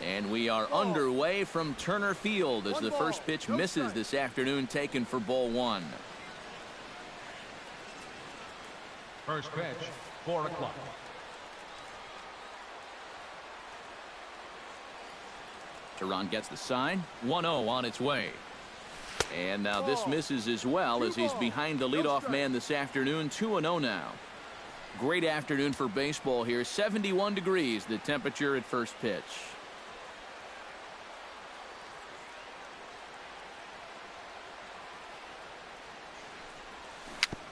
And we are underway from Turner Field as the first pitch misses this afternoon, taken for ball one. First pitch, 4 o'clock. Teron gets the sign. 1-0 on its way. And now this misses as well as he's behind the leadoff man this afternoon. 2-0 now. Great afternoon for baseball here. 71 degrees the temperature at first pitch.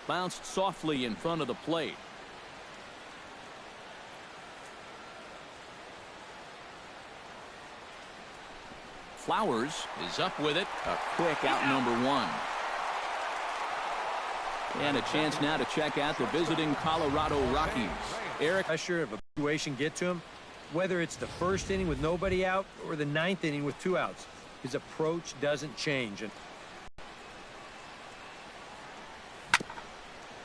Bounced softly in front of the plate. Flowers is up with it. A quick out number one. And a chance now to check out the visiting Colorado Rockies. Eric, pressure of a situation get to him, whether it's the first inning with nobody out or the ninth inning with 2 outs. His approach doesn't change. And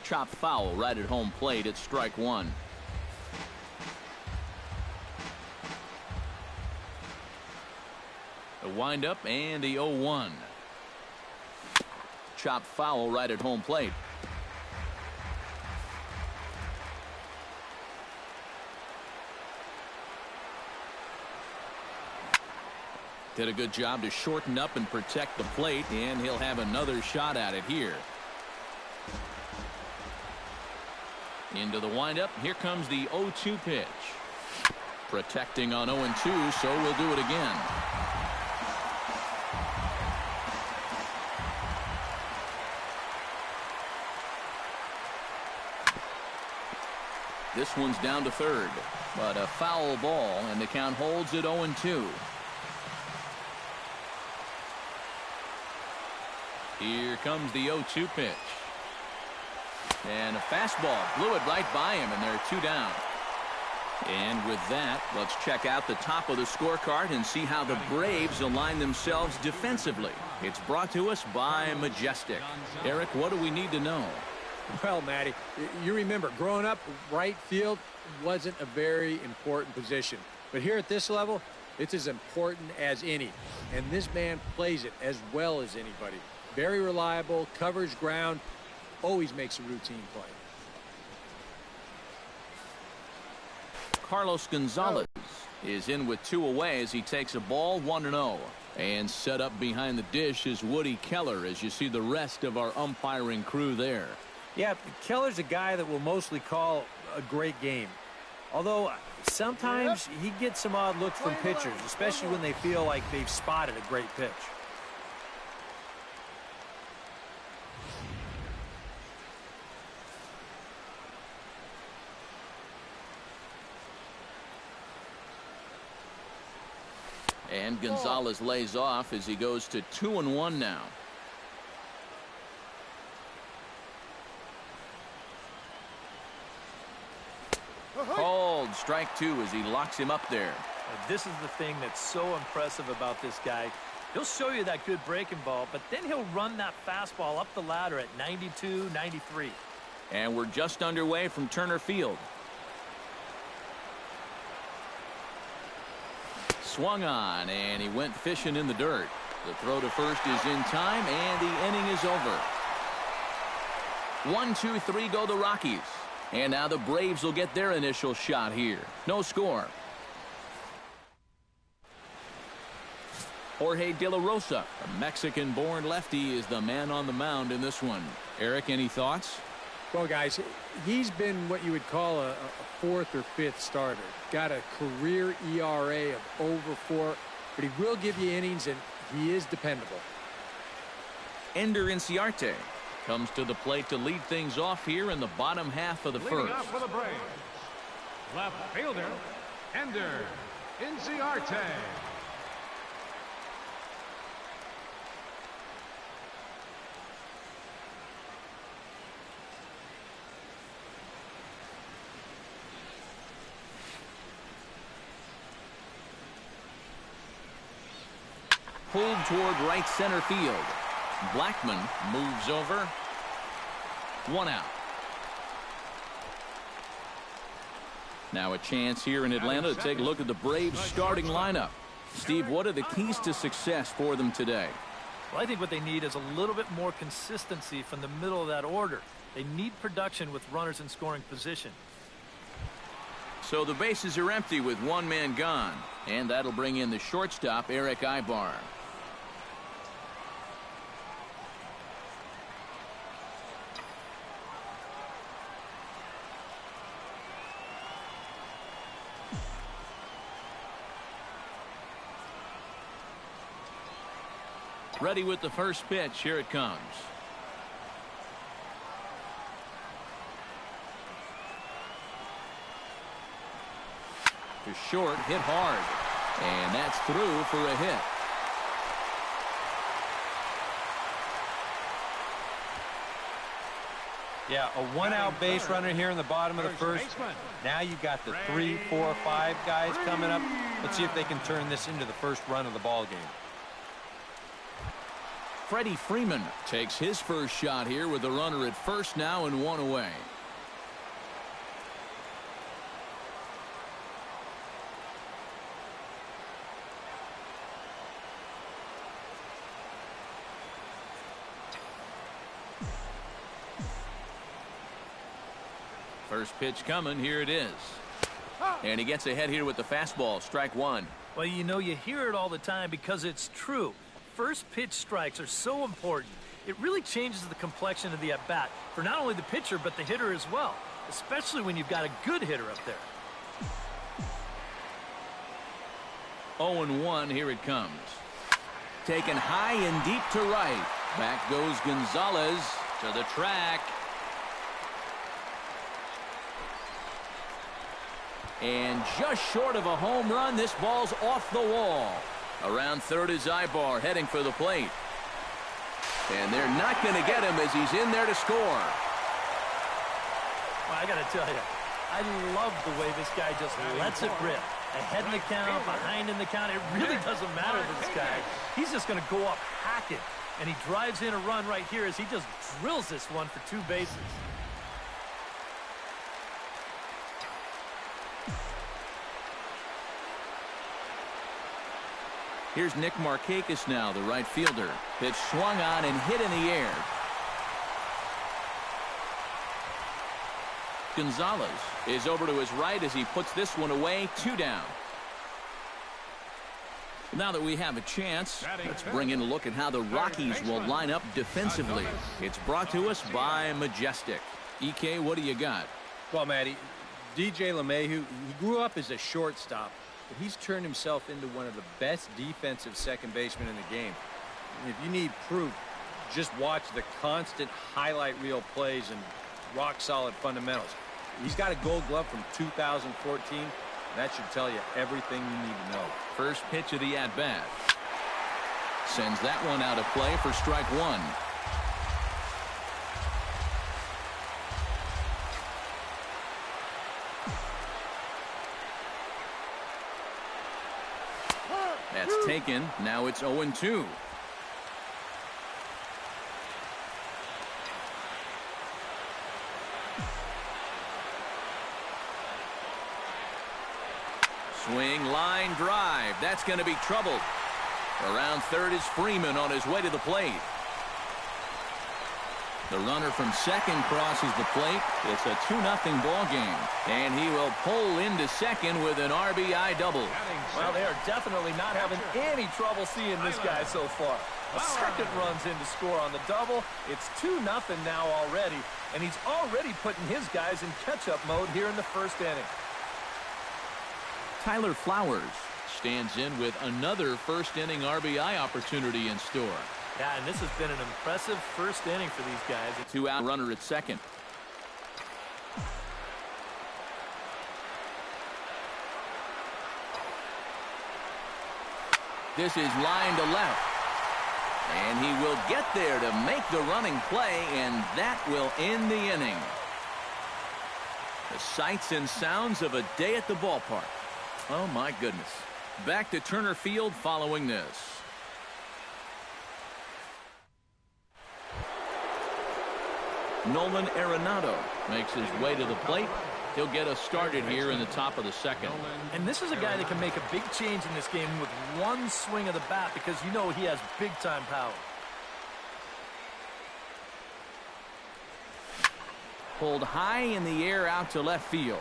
chopped foul right at home plate. It's strike one. A windup and the 0-1. Chopped foul right at home plate. Did a good job to shorten up and protect the plate, and he'll have another shot at it here. Into the windup. Here comes the 0-2 pitch. Protecting on 0-2, so we'll do it again. This one's down to third, but a foul ball, and the count holds at 0-2. Here comes the 0-2 pitch. And a fastball blew it right by him, and they're 2 down. And with that, let's check out the top of the scorecard and see how the Braves align themselves defensively. It's brought to us by Majestic. Eric, what do we need to know? well, Matty, you remember growing up, right field wasn't a very important position. But here at this level, it's as important as any. And this man plays it as well as anybody. Very reliable, covers ground, always makes a routine play. Carlos Gonzalez is in with 2 away as he takes a ball 1-0. And set up behind the dish is Woody Keller as you see the rest of our umpiring crew there. Yeah, Keller's a guy that will mostly call a great game. Although sometimes he gets some odd looks from pitchers, especially when they feel like they've spotted a great pitch. And Gonzalez lays off as he goes to 2-1 now. Called strike 2 as he locks him up there. This is the thing that's so impressive about this guy. He'll show you that good breaking ball, but then he'll run that fastball up the ladder at 92, 93. And we're just underway from Turner Field. Swung on, and he went fishing in the dirt. The throw to first is in time, and the inning is over. 1, 2, 3 go the Rockies. And now the Braves will get their initial shot here. No score. Jorge De La Rosa, a Mexican-born lefty, is the man on the mound in this one. Eric, any thoughts? Well, guys, he's been what you would call a 4th or 5th starter. Got a career ERA of over 4, but he will give you innings, and he is dependable. Ender Inciarte comes to the plate to lead things off here in the bottom half of the first. Leading up for the Braves, left fielder, Ender Inciarte. Pulled toward right center field. Blackman moves over. 1 out. Now a chance here in Atlanta to take a look at the Braves starting lineup. Steve, what are the keys to success for them today? Well, I think what they need is a little bit more consistency from the middle of that order. They need production with runners in scoring position. So the bases are empty with one man gone. And that'll bring in the shortstop, Eric Ibar. Ready with the first pitch. Here it comes. To short, hit hard. And that's through for a hit. Yeah, a one-out base runner here in the bottom of the first. Now you've got the 3, 4, 5 guys coming up. Let's see if they can turn this into the first run of the ball game. Freddie Freeman takes his first shot here with the runner at first now and one away. First pitch coming. Here it is. And he gets ahead here with the fastball. Strike one. Well, you know, you hear it all the time because it's true. First pitch strikes are so important. It really changes the complexion of the at-bat for not only the pitcher but the hitter as well, especially when you've got a good hitter up there. 0-1. Here it comes. Taken high and deep to right. Back goes Gonzalez to the track. And just short of a home run, this ball's off the wall. Around third is Ibar heading for the plate. And they're not going to get him as he's in there to score. Well, I got to tell you, I love the way this guy just lets it rip. Ahead in the count, behind in the count, it really doesn't matter to this guy. He's just going to go up hacking. And he drives in a run right here as he just drills this one for 2 bases. Here's Nick Markakis now, the right fielder. Pitch swung on and hit in the air. Gonzalez is over to his right as he puts this one away. 2 down. Now that we have a chance, let's bring in a look at how the Rockies will line up defensively. It's brought to us by Majestic. EK, what do you got? Well, Matty, DJ LeMahieu, he grew up as a shortstop, but he's turned himself into one of the best defensive second basemen in the game. If you need proof, just watch the constant highlight reel plays and rock-solid fundamentals. He's got a Gold Glove from 2014. That should tell you everything you need to know. First pitch of the at-bat. Sends that one out of play for strike one. That's taken. Now it's 0-2. Swing, line, drive. That's going to be trouble. Around third is Freeman on his way to the plate. The runner from second crosses the plate. It's a 2-0 ball game. And he will pull into second with an RBI double. Well, they are definitely not having any trouble seeing this guy so far. The second runs in to score on the double. It's 2-0 now already. And he's already putting his guys in catch-up mode here in the first inning. Tyler Flowers stands in with another first-inning RBI opportunity in store. Yeah, and this has been an impressive first inning for these guys. A 2-out runner at second. This is line to left. And he will get there to make the running play, and that will end the inning. The sights and sounds of a day at the ballpark. Oh, my goodness. Back to Turner Field following this. Nolan Arenado makes his way to the plate. He'll get us started here in the top of the second. And this is a guy that can make a big change in this game with one swing of the bat because you know he has big-time power. Pulled high in the air out to left field.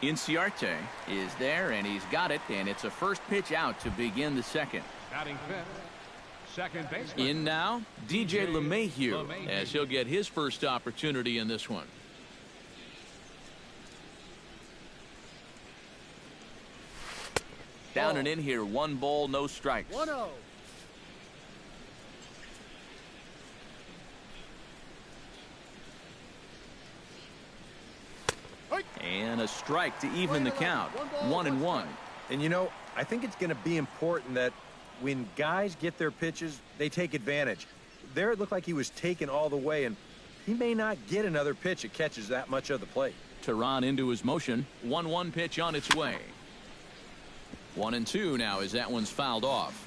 Inciarte is there, and he's got it, and it's a first pitch out to begin the second. Batting fifth, second baseman. In now, DJ LeMahieu, as he'll get his first opportunity in this one. Down and in here, 1 ball, no strikes. 1-0. And a strike to even the count. 1-1. And you know, I think it's going to be important that when guys get their pitches, they take advantage. There it looked like he was taken all the way, and he may not get another pitch that catches that much of the plate. Tehran into his motion. 1-1 pitch on its way. 1-2 now as that one's fouled off.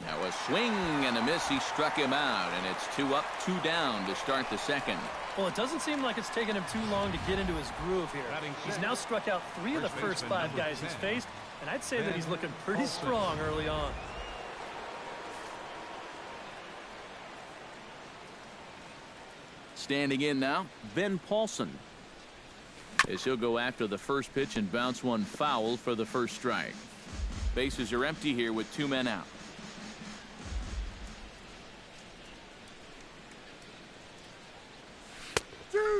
Now a swing and a miss. He struck him out, and it's 2 up, 2 down to start the second. Well, it doesn't seem like it's taken him too long to get into his groove here. He's now struck out 3 of the first 5 guys he's faced, and I'd say that he's looking pretty strong early on. Standing in now, Ben Paulson, as he'll go after the first pitch and bounce one foul for the first strike. Bases are empty here with 2 men out.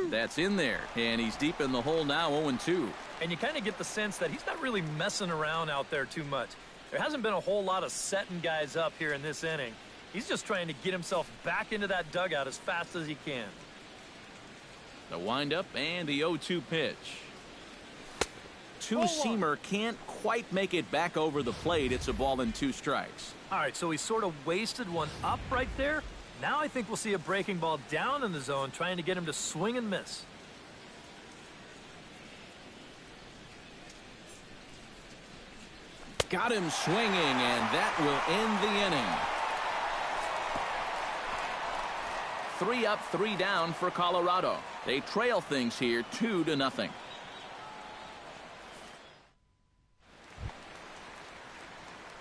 That's in there, and he's deep in the hole now, 0-2. And you kind of get the sense that he's not really messing around out there too much. There hasn't been a whole lot of setting guys up here in this inning. He's just trying to get himself back into that dugout as fast as he can. The windup and the 0-2 pitch. Two-seamer can't quite make it back over the plate. It's a ball and 2 strikes. All right, so he sort of wasted one up right there. Now I think we'll see a breaking ball down in the zone, trying to get him to swing and miss. Got him swinging, and that will end the inning. 3 up, 3 down for Colorado. They trail things here 2-0.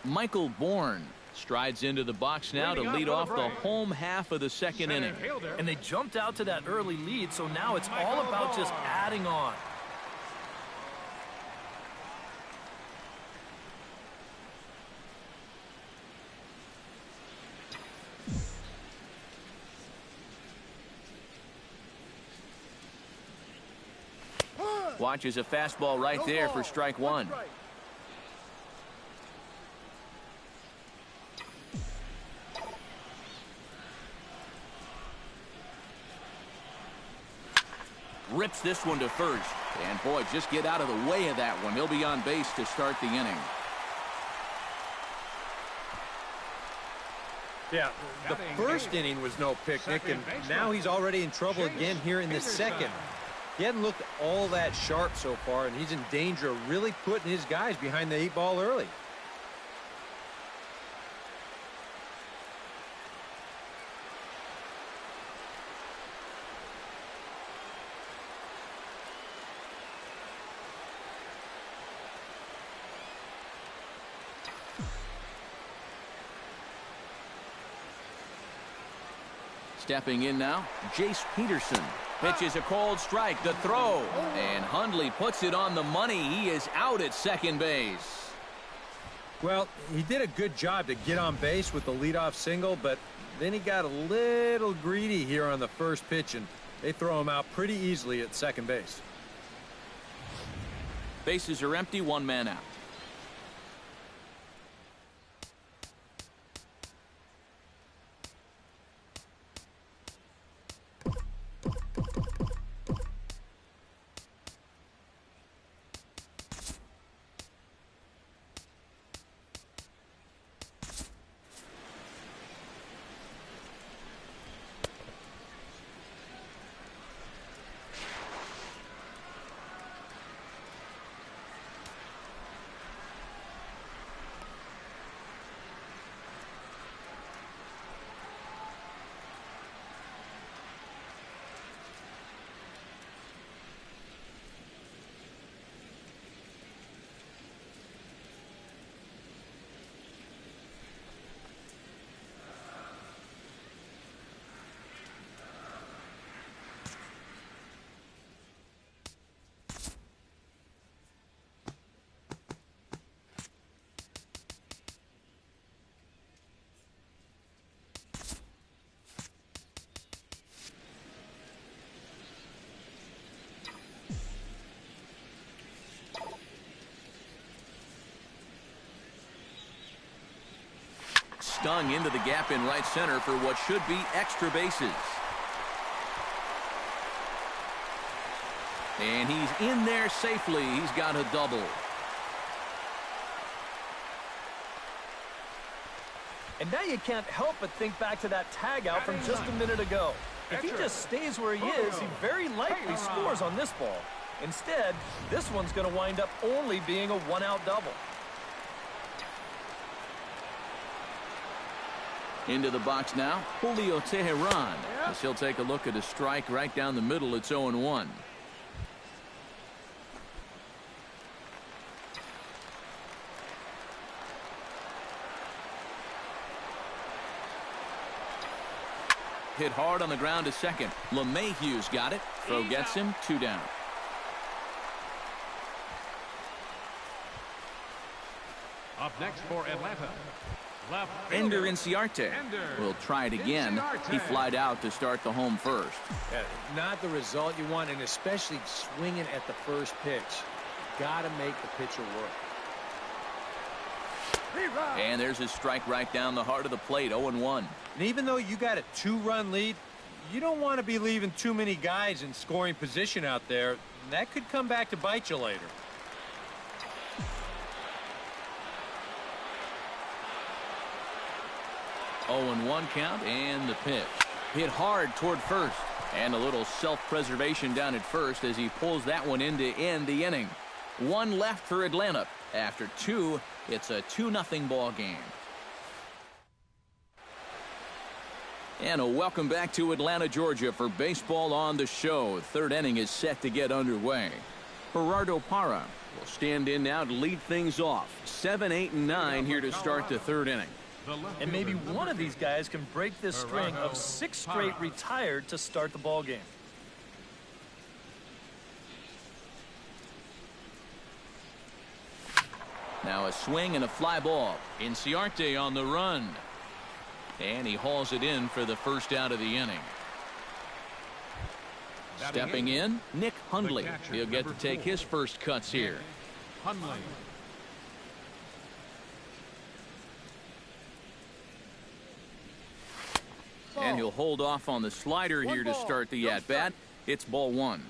Michael Bourne strides into the box now to lead off the home half of the second inning. And they jumped out to that early lead, so now it's all about just adding on. Watches a fastball right there for strike 1. Rips this one to first. And boy, just get out of the way of that one. He'll be on base to start the inning. Yeah, the first inning was no picnic, and now he's already in trouble again here in the second. He hadn't looked all that sharp so far, and he's in danger of really putting his guys behind the 8 ball early. Stepping in now, Jace Peterson. Pitches a cold strike, the throw, and Hundley puts it on the money. He is out at second base. Well, he did a good job to get on base with the leadoff single, but then he got a little greedy here on the first pitch, and they throw him out pretty easily at second base. Bases are empty, 1 man out. tongue into the gap in right center for what should be extra bases. And he's in there safely. He's got a double. And now you can't help but think back to that tag out from just a minute ago. If he just stays where he is, he very likely scores on this ball. Instead, this one's going to wind up only being a one-out double. Into the box now, Julio Teheran. As he'll take a look at a strike right down the middle. It's 0-1. Hit hard on the ground to second. LeMahieu's got it. Throw gets him. 2 down. Up next for Atlanta. Ender Inciarte will try it again. He flied out to start the home first. Yeah, not the result you want, and especially swinging at the first pitch. Got to make the pitcher work. And there's his strike right down the heart of the plate. 0-1. And even though you got a 2-run lead, you don't want to be leaving too many guys in scoring position out there. That could come back to bite you later. Oh, 0-1 count, and the pitch. Hit hard toward first. And a little self-preservation down at first as he pulls that one in to end the inning. 1 left for Atlanta. After 2, it's a 2-0 ball game. And a welcome back to Atlanta, Georgia for Baseball on the Show. Third inning is set to get underway. Gerardo Parra will stand in now to lead things off. 7, 8, and 9 here to start the third inning. And maybe one of these guys can break this string of 6 straight retired to start the ball game. Now a swing and a fly ball. Inciarte on the run. And he hauls it in for the first out of the inning. Stepping in, Nick Hundley. He'll get to take his first cuts here. Hundley. And he'll hold off on the slider here to start the at-bat. It's ball 1.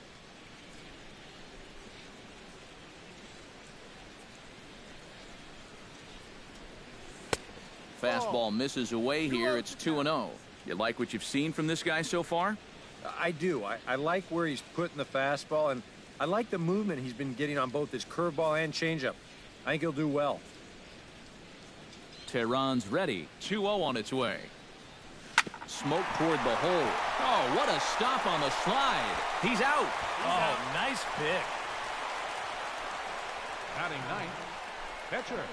Fastball misses away here. It's 2-0. You like what you've seen from this guy so far? I do. I like where he's putting the fastball, and I like the movement he's been getting on both his curveball and changeup. I think he'll do well. Tehran's ready. 2-0 on its way. Smoke toward the hole. Oh, what a stop on the slide. He's out. Oh, nice pick. Batting ninth, pitcher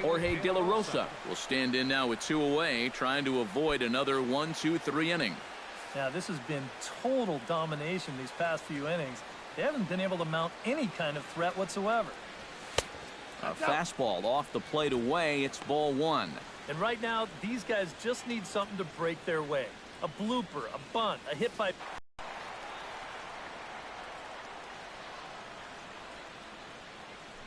Jorge De La Rosa will stand in now with 2 away, trying to avoid another 1-2-3 inning. Now, this has been total domination these past few innings. They haven't been able to mount any kind of threat whatsoever. A fastball off the plate away. It's ball 1. And right now, these guys just need something to break their way. A blooper, a bunt, a hit by...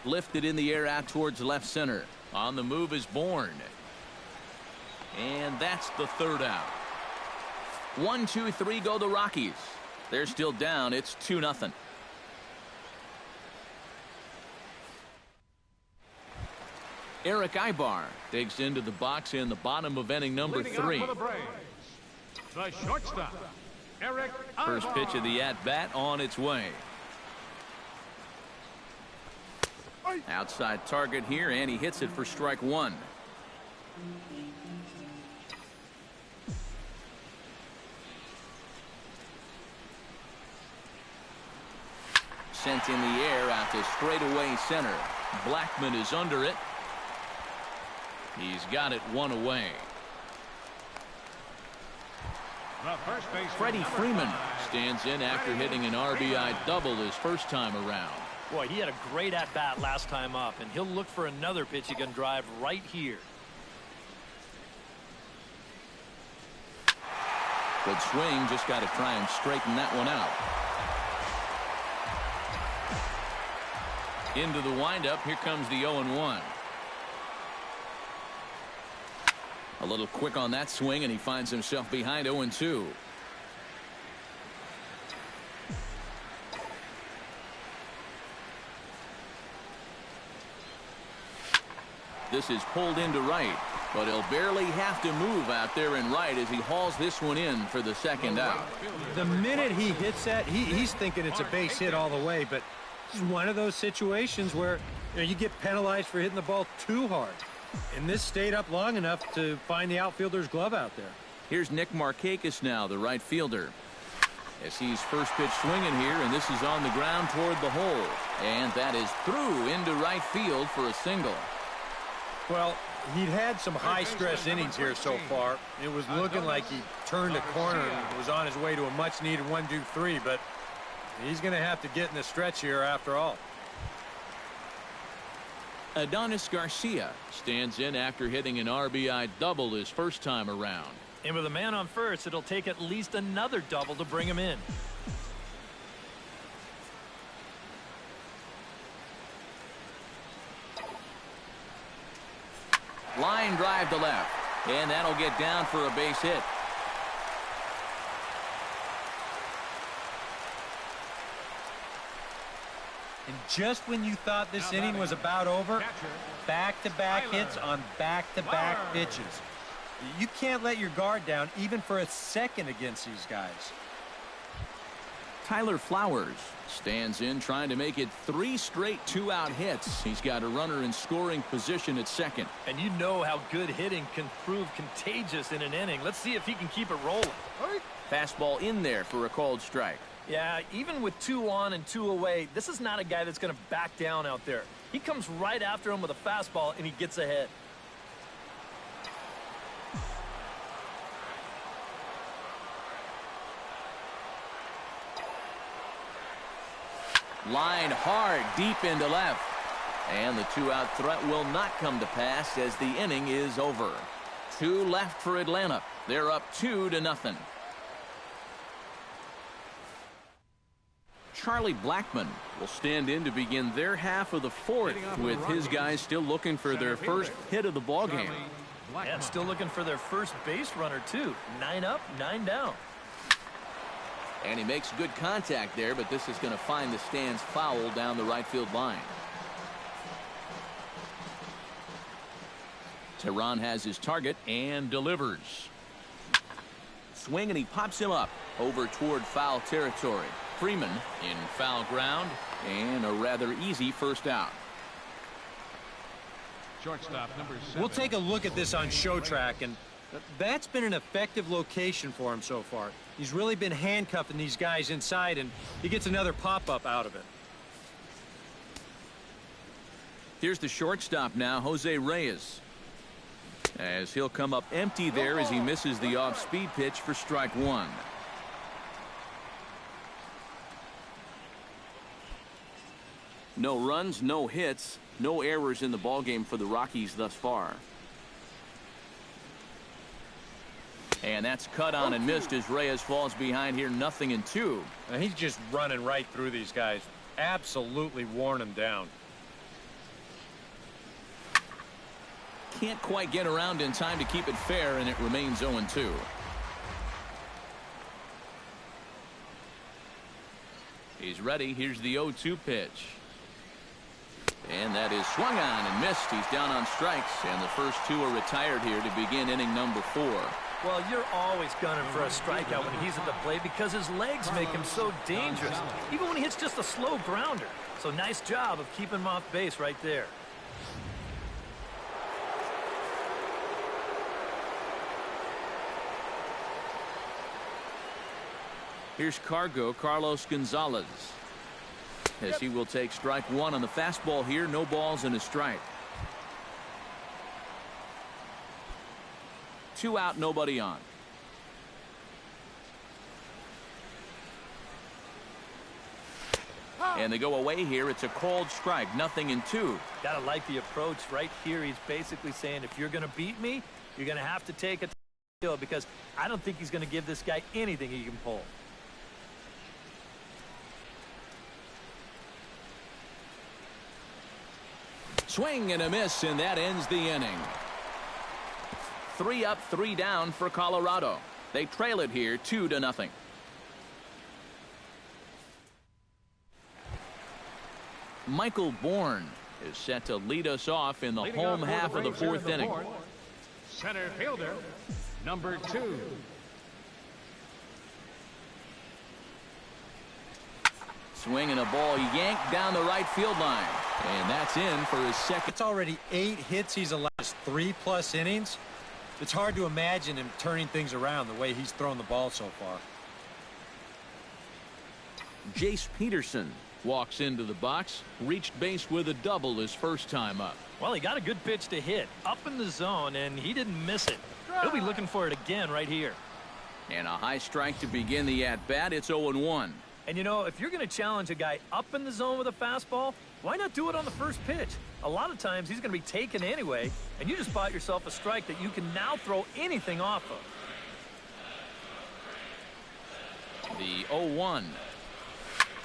Lifted in the air out towards left center. On the move is Bourne. And that's the third out. 1-2-3 go the Rockies. They're still down. It's 2-0. Eric Ibar digs into the box in the bottom of inning number 3. The shortstop, Eric Ibar. First pitch of the at-bat on its way. Outside target here, and he hits it for strike 1. Sent in the air out to straightaway center. Blackman is under it. He's got it 1 away. Freddie Freeman stands in after hitting an RBI double his first time around. Boy, he had a great at-bat last time up, and he'll look for another pitch he can drive right here. Good swing, just got to try and straighten that one out. Into the windup, here comes the 0-1. A little quick on that swing, and he finds himself behind 0-2. This is pulled into right, but he'll barely have to move out there in right as he hauls this one in for the second out. The minute he hits that, he's thinking it's a base hit all the way, but this is one of those situations where you get penalized for hitting the ball too hard. And this stayed up long enough to find the outfielder's glove out there. Here's Nick Markakis now, the right fielder. As he's first pitch swinging here, and this is on the ground toward the hole. And that is through into right field for a single. Well, he'd had some high-stress innings here so far. It was looking like he turned a corner and was on his way to a much-needed 1-2-3, but he's going to have to get in the stretch here after all. Adonis Garcia stands in after hitting an RBI double his first time around. And with a man on first, it'll take at least another double to bring him in. Line drive to left, and that'll get down for a base hit. And just when you thought this inning was about over, back-to-back hits on back-to-back pitches. You can't let your guard down even for a second against these guys. Tyler Flowers stands in trying to make it 3 straight 2-out hits. He's got a runner in scoring position at second. And you know how good hitting can prove contagious in an inning. Let's see if he can keep it rolling. Fastball in there for a called strike. Yeah, even with 2 on and 2 away, this is not a guy that's going to back down out there. He comes right after him with a fastball, and he gets ahead. Line hard deep into left. And the 2-out threat will not come to pass as the inning is over. 2 left for Atlanta. They're up 2-0. Charlie Blackmon will stand in to begin their half of the 4th, with his guys still looking for their first hit of the ballgame. And still looking for their first base runner, too. 9 up, 9 down. And he makes good contact there, but this is going to find the stands foul down the right field line. Tehran has his target and delivers. Swing, and he pops him up over toward foul territory. Freeman in foul ground, and a rather easy first out. Shortstop number 7. We'll take a look at this on Show Track, and that's been an effective location for him so far. He's really been handcuffing these guys inside, and he gets another pop-up out of it. Here's the shortstop now, Jose Reyes. As he'll come up empty there as he misses the off-speed pitch for strike 1. No runs, no hits, no errors in the ballgame for the Rockies thus far. And that's cut on and missed as Reyes falls behind here, 0-2. Now he's just running right through these guys. Absolutely worn them down. Can't quite get around in time to keep it fair, and it remains 0-2. He's ready. Here's the 0-2 pitch. And that is swung on and missed. He's down on strikes, and the first 2 are retired here to begin inning number 4. Well, you're always gunning for a strikeout when he's at the plate because his legs make him so dangerous, even when he hits just a slow grounder. So nice job of keeping him off base right there. Here's Carlos Gonzalez, as he will take strike 1 on the fastball here. No balls and a strike. 2 out, nobody on. And they go away here. It's a called strike, 0-2. Gotta like the approach right here. He's basically saying, if you're gonna beat me, you're gonna have to take a kill, because I don't think he's gonna give this guy anything he can pull. Swing and a miss, and that ends the inning. 3 up, 3 down for Colorado. They trail it here 2-0. Michael Bourne is set to lead us off in the home half of the 4th inning. Center fielder, number 2. Swinging a ball yanked down the right field line. And that's in for his second. It's already 8 hits he's allowed, 3+ innings. It's hard to imagine him turning things around the way he's thrown the ball so far. Jace Peterson walks into the box, reached base with a double his first time up. Well, he got a good pitch to hit up in the zone, and he didn't miss it. He'll be looking for it again right here. And a high strike to begin the at-bat. It's 0-1. And, you know, if you're going to challenge a guy up in the zone with a fastball, why not do it on the first pitch? A lot of times he's going to be taken anyway, and you just bought yourself a strike that you can now throw anything off of. The 0-1.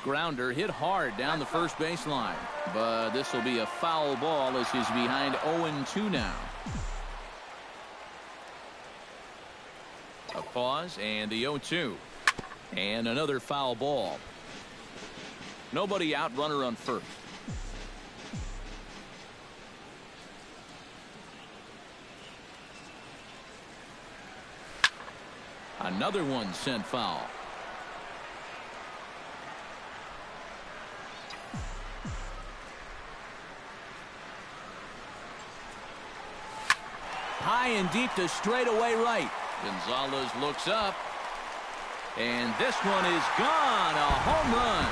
Grounder hit hard down the first baseline, but this will be a foul ball as he's behind 0-2 now. A pause and the 0-2. And another foul ball. Nobody out, runner on first. Another one sent foul. High and deep to straightaway right. Gonzalez looks up. And this one is gone. A home run.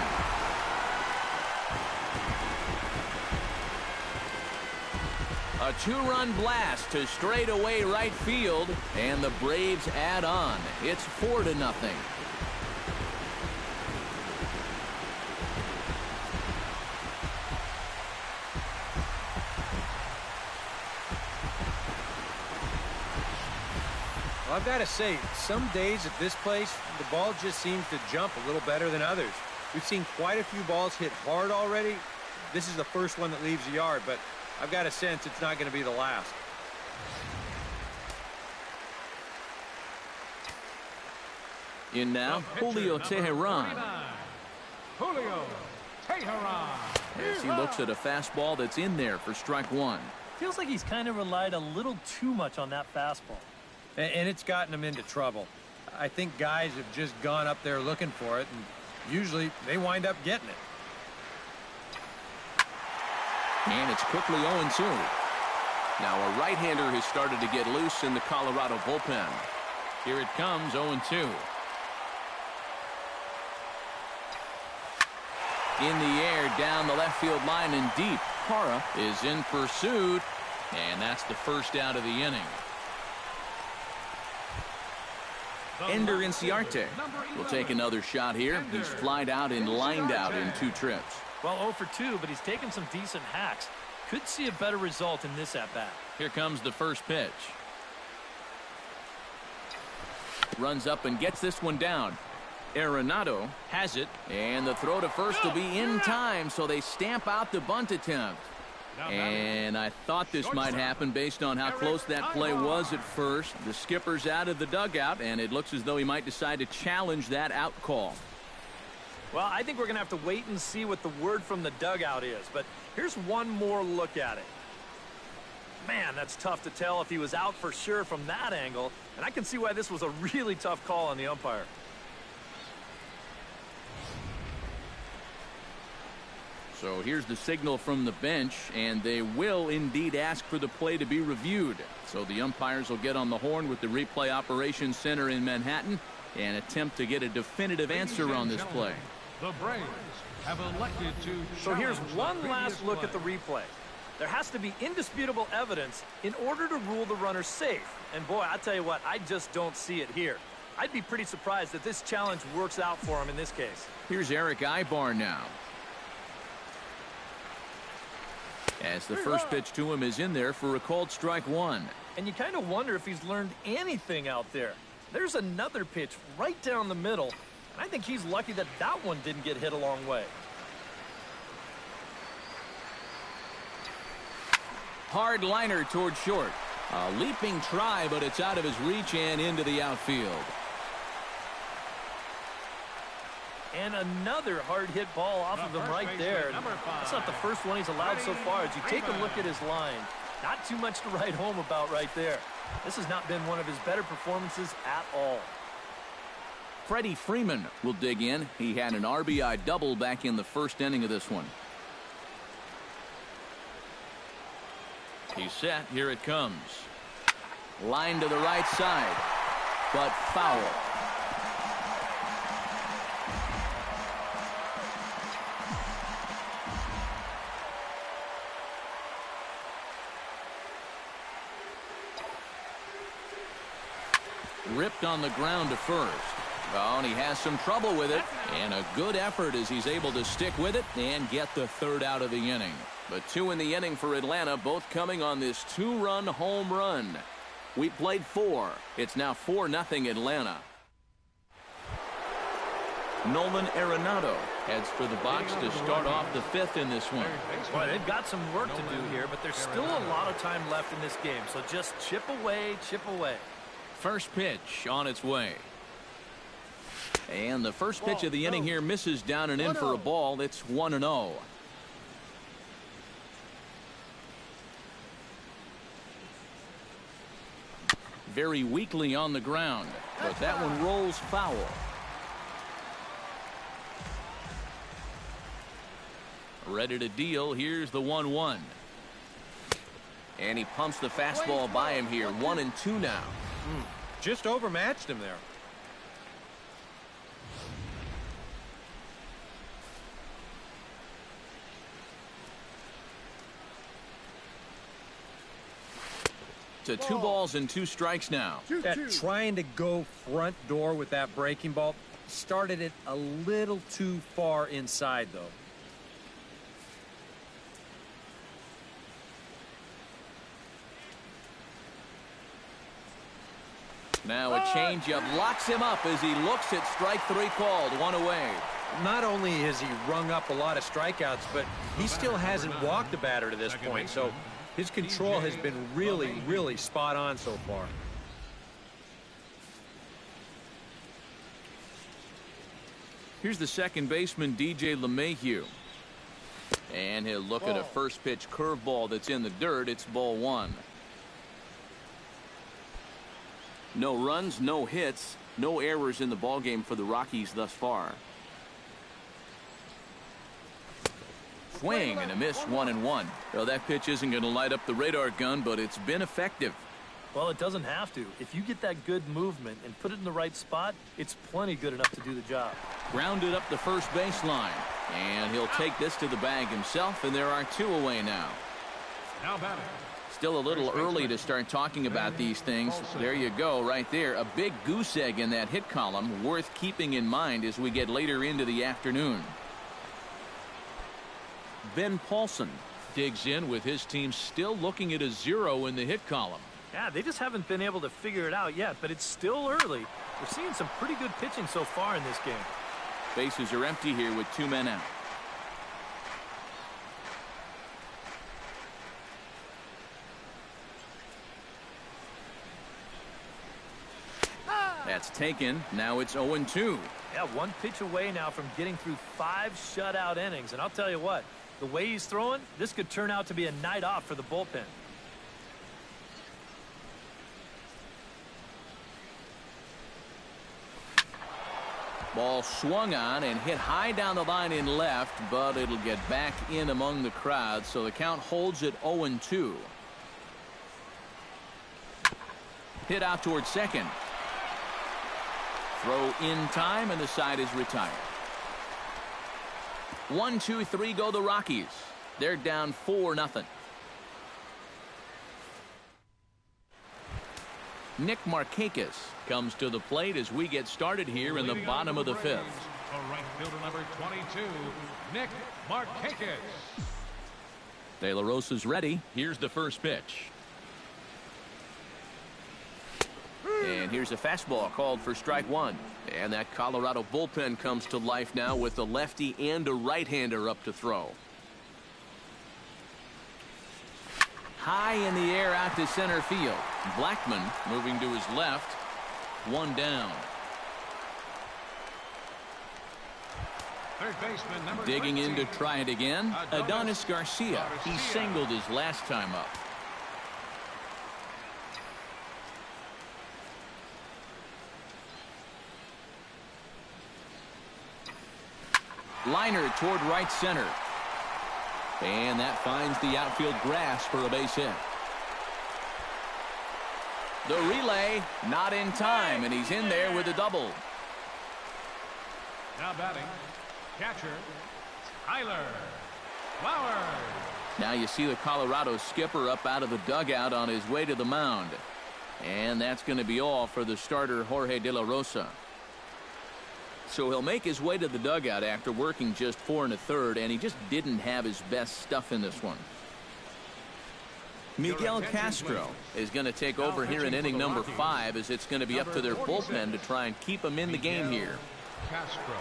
A 2-run blast to straightaway right field. And the Braves add on. It's 4-0. Well, I've got to say, some days at this place, the ball just seems to jump a little better than others. We've seen quite a few balls hit hard already. This is the first one that leaves the yard, but I've got a sense it's not going to be the last. In now, Julio Teheran. Julio Teheran. As he looks at a fastball that's in there for strike 1. Feels like he's kind of relied a little too much on that fastball. And it's gotten him into trouble. I think guys have just gone up there looking for it, and usually they wind up getting it. And it's quickly 0-2. Now a right-hander has started to get loose in the Colorado bullpen. Here it comes, 0-2. In the air, down the left field line and deep. Hara is in pursuit, and that's the first out of the inning. Ender Inciarte will take another shot here. He's flied out and lined out in 2 trips. Well, 0 for 2, but he's taken some decent hacks. Could see a better result in this at-bat. Here comes the first pitch. Runs up and gets this one down. Arenado has it, and the throw to first will be in time, so they stamp out the bunt attempt. And I thought this might happen based on how close that play was at first. The skipper's out of the dugout, and it looks as though he might decide to challenge that out call. Well, I think we're going to have to wait and see what the word from the dugout is. But here's one more look at it. Man, that's tough to tell if he was out for sure from that angle. And I can see why this was a really tough call on the umpire. So here's the signal from the bench, and they will indeed ask for the play to be reviewed. So the umpires will get on the horn with the replay operations center in Manhattan and attempt to get a definitive answer on this play. The Braves have elected to. So here's one last look at the replay. There has to be indisputable evidence in order to rule the runner safe. And boy, I tell you what, I just don't see it here. I'd be pretty surprised that this challenge works out for him in this case. Here's Eric Ibar now. As the first pitch to him is in there for a called strike 1. And you kind of wonder if he's learned anything out there. There's another pitch right down the middle. And I think he's lucky that that one didn't get hit a long way. Hard liner toward short. A leaping try, but it's out of his reach and into the outfield. And another hard-hit ball off of him right there. That's not the first one he's allowed so far. As you take a look at his line, not too much to write home about right there. This has not been one of his better performances at all. Freddie Freeman will dig in. He had an RBI double back in the first inning of this one. He's set. Here it comes. Line to the right side, but foul. Ripped on the ground to first. Oh, and he has some trouble with it. And a good effort as he's able to stick with it and get the third out of the inning. But 2 in the inning for Atlanta, both coming on this 2-run home run. We played 4. It's now 4-0 Atlanta. Nolan Arenado heads for the box to start off the 5th in this one. Boy, they've got some work to do here, but there's still a lot of time left in this game. So just chip away, chip away. First pitch on its way. And the first pitch of the inning here misses down and in for a ball. It's 1-0. Very weakly on the ground, but that one rolls foul. Ready to deal. Here's the 1-1. And he pumps the fastball by him here. 1-2 now. Just overmatched him there. To 2 balls and 2 strikes now. That trying to go front door with that breaking ball started it a little too far inside, though. Now a changeup locks him up as he looks at strike 3 called. 1 away. Not only has he rung up a lot of strikeouts, but he still hasn't walked a batter to this point. So his control has been really, really spot on so far. Here's the second baseman, DJ LeMahieu. And he'll look at a first pitch curveball that's in the dirt. It's ball 1. No runs, no hits, no errors in the ballgame for the Rockies thus far. Swing and a miss, 1-1. Well, that pitch isn't going to light up the radar gun, but it's been effective. Well, it doesn't have to. If you get that good movement and put it in the right spot, it's plenty good enough to do the job. Grounded up the first baseline, and he'll take this to the bag himself, and there are 2 away now. Now batting. Still a little early to start talking about these things. There you go, right there. A big goose egg in that hit column, worth keeping in mind as we get later into the afternoon. Ben Paulson digs in with his team still looking at a 0 in the hit column. Yeah, they just haven't been able to figure it out yet, but it's still early. We're seeing some pretty good pitching so far in this game. Bases are empty here with 2 men out. That's taken. Now it's 0-2. Yeah, 1 pitch away now from getting through 5 shutout innings. And I'll tell you what, the way he's throwing, this could turn out to be a night off for the bullpen. Ball swung on and hit high down the line in left, but it'll get back in among the crowd, so the count holds at 0-2. Hit out towards second. Throw in time, and the side is retired. 1, 2, 3 go the Rockies. They're down 4-0. Nick Markakis comes to the plate as we get started here in the bottom of the 5th. Right fielder number 22, Nick Markakis. De La Rosa's ready. Here's the first pitch. And here's a fastball called for strike 1. And that Colorado bullpen comes to life now with a lefty and a right-hander up to throw. High in the air out to center field. Blackman moving to his left. One down. Third baseman, number Digging 13. in to try it again. Adonis Garcia. He singled his last time up. Liner toward right center. And that finds the outfield grass for a base hit. The relay not in time, and he's in there with a double. Now batting, catcher, Tyler Flowers. Now you see the Colorado skipper up out of the dugout on his way to the mound. And that's going to be all for the starter, Jorge De La Rosa. So he'll make his way to the dugout after working just 4 1/3, and he just didn't have his best stuff in this one. Miguel Castro is going to take over here in inning number 5, as it's going to be up to their bullpen to try and keep him in the game here. Castro.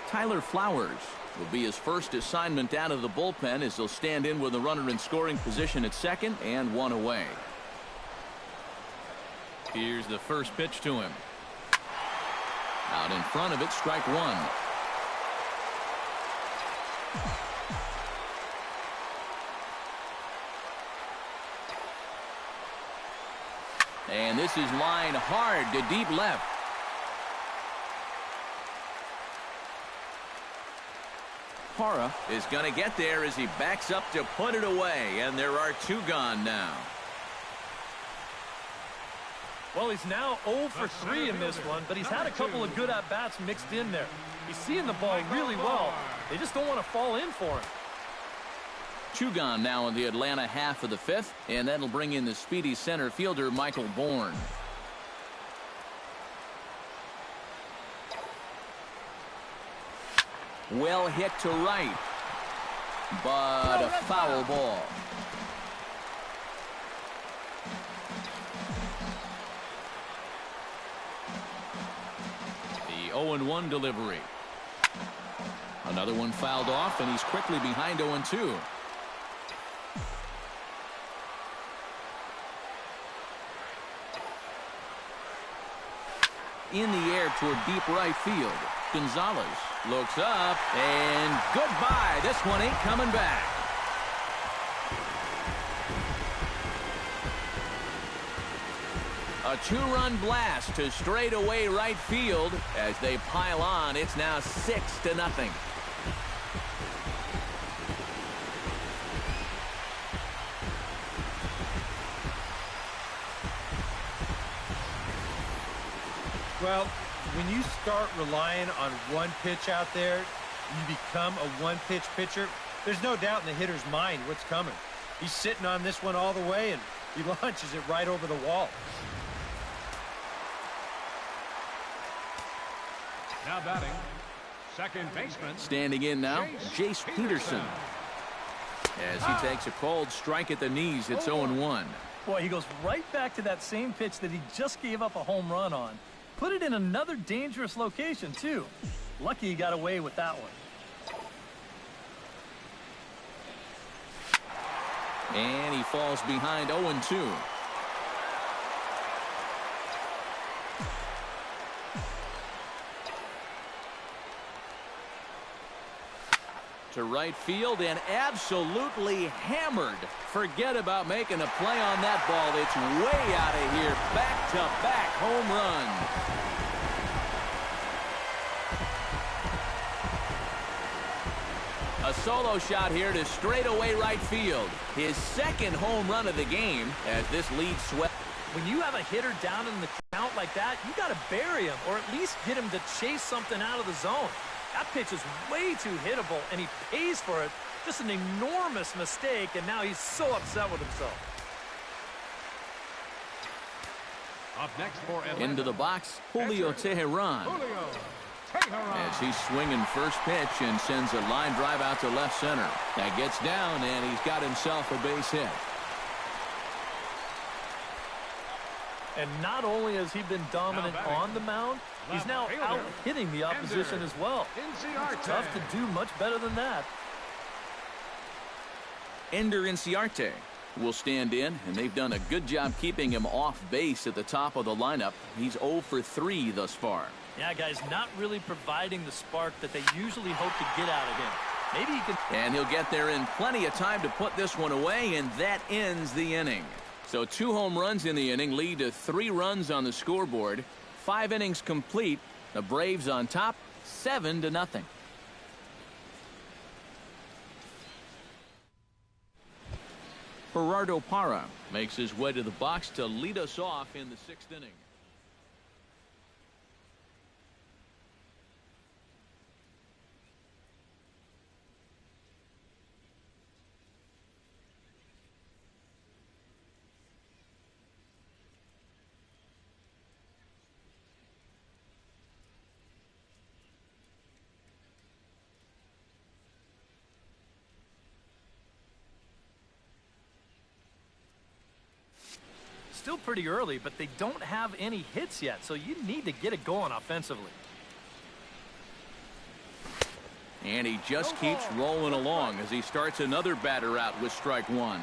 Tyler Flowers will be his first assignment out of the bullpen, as he'll stand in with a runner in scoring position at second and 1 away. Here's the first pitch to him. Out in front of it, strike 1. And this is line hard to deep left. Hara is going to get there as he backs up to put it away, and there are 2 gone now. Well, he's now 0 for 3 in this one, but he's had a couple of good at-bats mixed in there. He's seeing the ball really well. They just don't want to fall in for him. 2 gone now in the Atlanta half of the 5th, and that'll bring in the speedy center fielder, Michael Bourne. Well hit to right, but a foul ball. The 0-1 delivery. Another one fouled off, and he's quickly behind 0-2. In the air toward deep right field. Gonzalez looks up, and goodbye. This one ain't coming back. A 2-run blast to straightaway right field as they pile on. It's now 6-0. Well, when you start relying on one pitch out there, you become a one-pitch pitcher. There's no doubt in the hitter's mind what's coming. He's sitting on this one all the way, and he launches it right over the wall. Now batting, second baseman. Standing in now, Jace Peterson. As he takes a cold strike at the knees, it's 0-1. Boy, he goes right back to that same pitch that he just gave up a home run on. Put it in another dangerous location, too. Lucky he got away with that one. And he falls behind 0-2. To right field and absolutely hammered. Forget about making a play on that ball. It's way out of here. Back-to-back home run. A solo shot here to straightaway right field. His second home run of the game as this lead swept. When you have a hitter down in the count like that, you got to bury him or at least get him to chase something out of the zone. That pitch is way too hittable, and he pays for it. Just an enormous mistake, and now he's so upset with himself. Up next for Atlanta. Into the box, Julio Teheran. Julio Teheran. As he's swinging first pitch and sends a line drive out to left center. That gets down, and he's got himself a base hit. And not only has he been dominant on the mound, he's now out hitting the opposition as well. It's tough to do much better than that. Ender Inciarte will stand in, and they've done a good job keeping him off base at the top of the lineup. He's 0 for 3 thus far. Yeah, guys, not really providing the spark that they usually hope to get out of him. Maybe he can. And he'll get there in plenty of time to put this one away, and that ends the inning. So 2 home runs in the inning lead to 3 runs on the scoreboard. 5 innings complete. The Braves on top, 7-0. Gerardo Parra makes his way to the box to lead us off in the 6th inning. Still pretty early, but they don't have any hits yet, so you need to get it going offensively. And he just keeps rolling along as he starts another batter out with strike 1.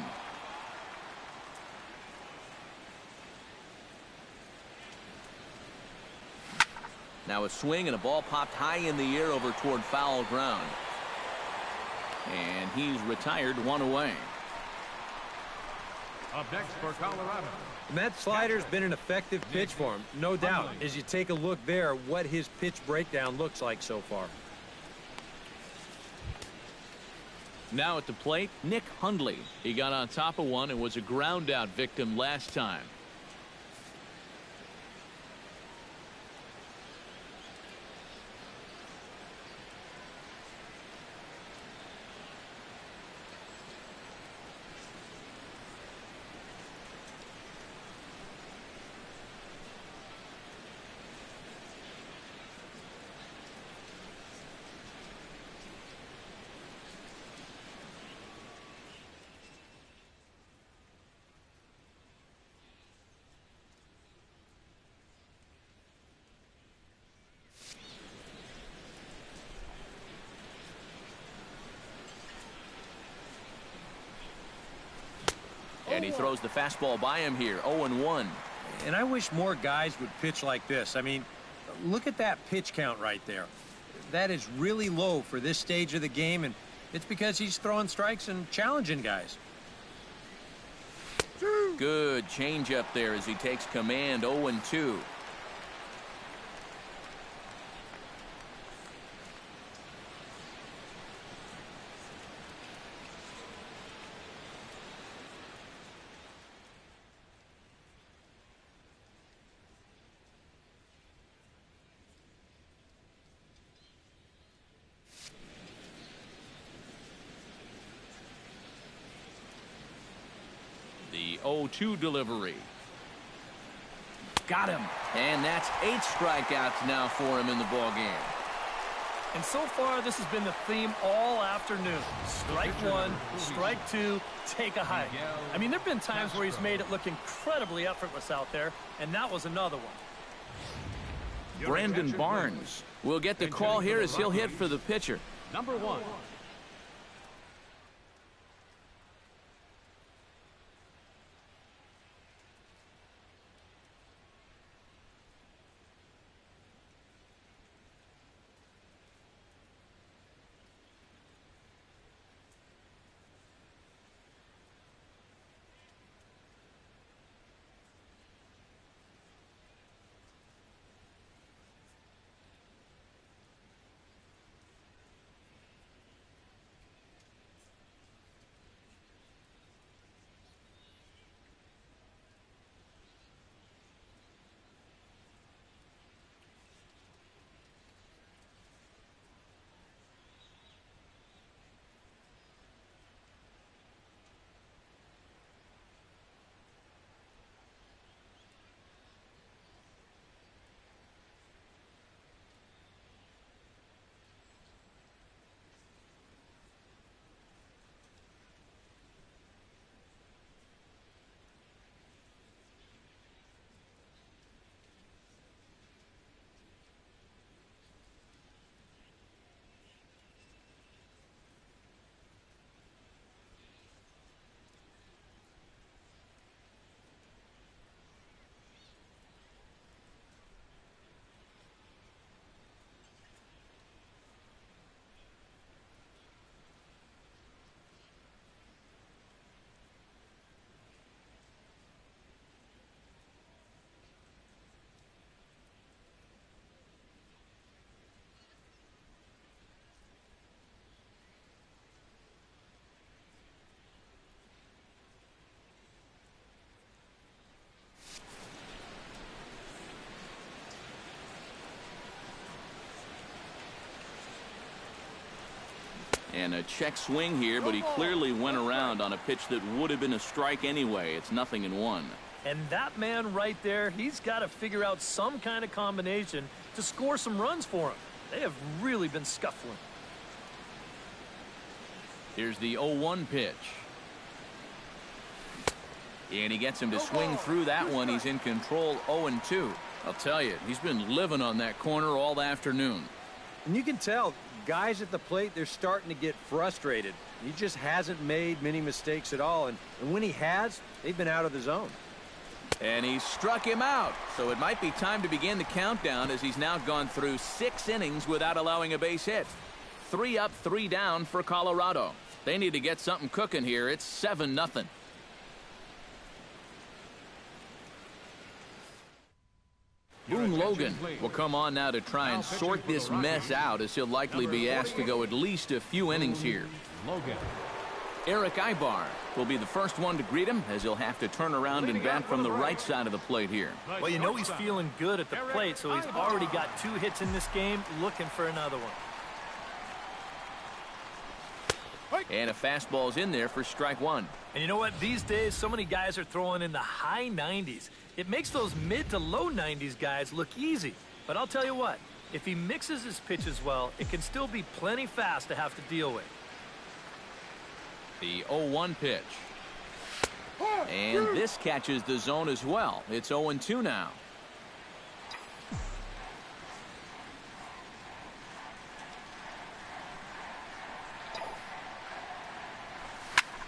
Now a swing and a ball popped high in the air over toward foul ground. And he's retired, 1 away. Up next for Colorado. And that slider's been an effective pitch for him, no doubt. As you take a look there, what his pitch breakdown looks like so far. Now at the plate, Nick Hundley. He got on top of one and was a ground out victim last time. And he throws the fastball by him here, 0-1. And I wish more guys would pitch like this. I mean, look at that pitch count right there. That is really low for this stage of the game, and it's because he's throwing strikes and challenging guys. Good changeup there as he takes command, 0-2. The 0-2 delivery. Got him. And that's 8 strikeouts now for him in the ballgame. And so far, this has been the theme all afternoon. Strike 1, strike 2, take a hike. I mean, there have been times where he's made it look incredibly effortless out there, and that was another one. Brandon Barnes will get the call here as he'll hit for the pitcher. Number 1. And a check swing here, but he clearly went around on a pitch that would have been a strike anyway. It's 0-1. And that man right there, he's got to figure out some kind of combination to score some runs for him. They have really been scuffling. Here's the 0-1 pitch. And he gets him to swing through that one. He's in control, 0-2. I'll tell you, he's been living on that corner all afternoon. And you can tell, guys at the plate, they're starting to get frustrated. He just hasn't made many mistakes at all. And when he has, they've been out of the zone. And he struck him out. So it might be time to begin the countdown as he's now gone through 6 innings without allowing a base hit. 3 up, 3 down for Colorado. They need to get something cooking here. It's 7-0. Boone Logan will come on now to try and sort this mess out, as he'll likely be asked to go at least a few innings here. Logan. Eric Ibar will be the first one to greet him, as he'll have to turn around and bat from the right side of the plate here. Well, you know he's feeling good at the plate, so he's already got 2 hits in this game, looking for another one. And a fastball's in there for strike 1. And you know what? These days, so many guys are throwing in the high 90s. It makes those mid to low 90s guys look easy. But I'll tell you what, if he mixes his pitches well, it can still be plenty fast to have to deal with. The 0-1 pitch. And this catches the zone as well. It's 0-2 now.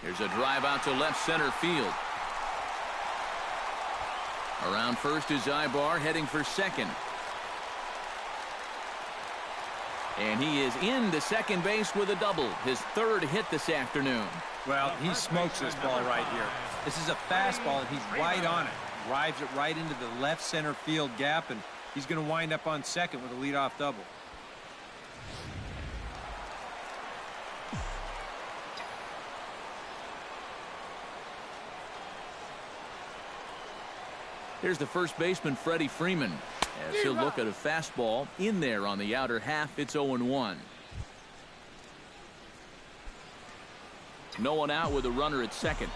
Here's a drive out to left center field. Around first is Ibar, heading for second. And he is into second base with a double, his 3rd hit this afternoon. Well, he smokes this ball right here. This is a fastball, and he's right on it. Drives it right into the left center field gap, and he's going to wind up on second with a leadoff double. Here's the first baseman, Freddie Freeman, as he'll look at a fastball in there on the outer half. It's 0-1. No one out with a runner at second.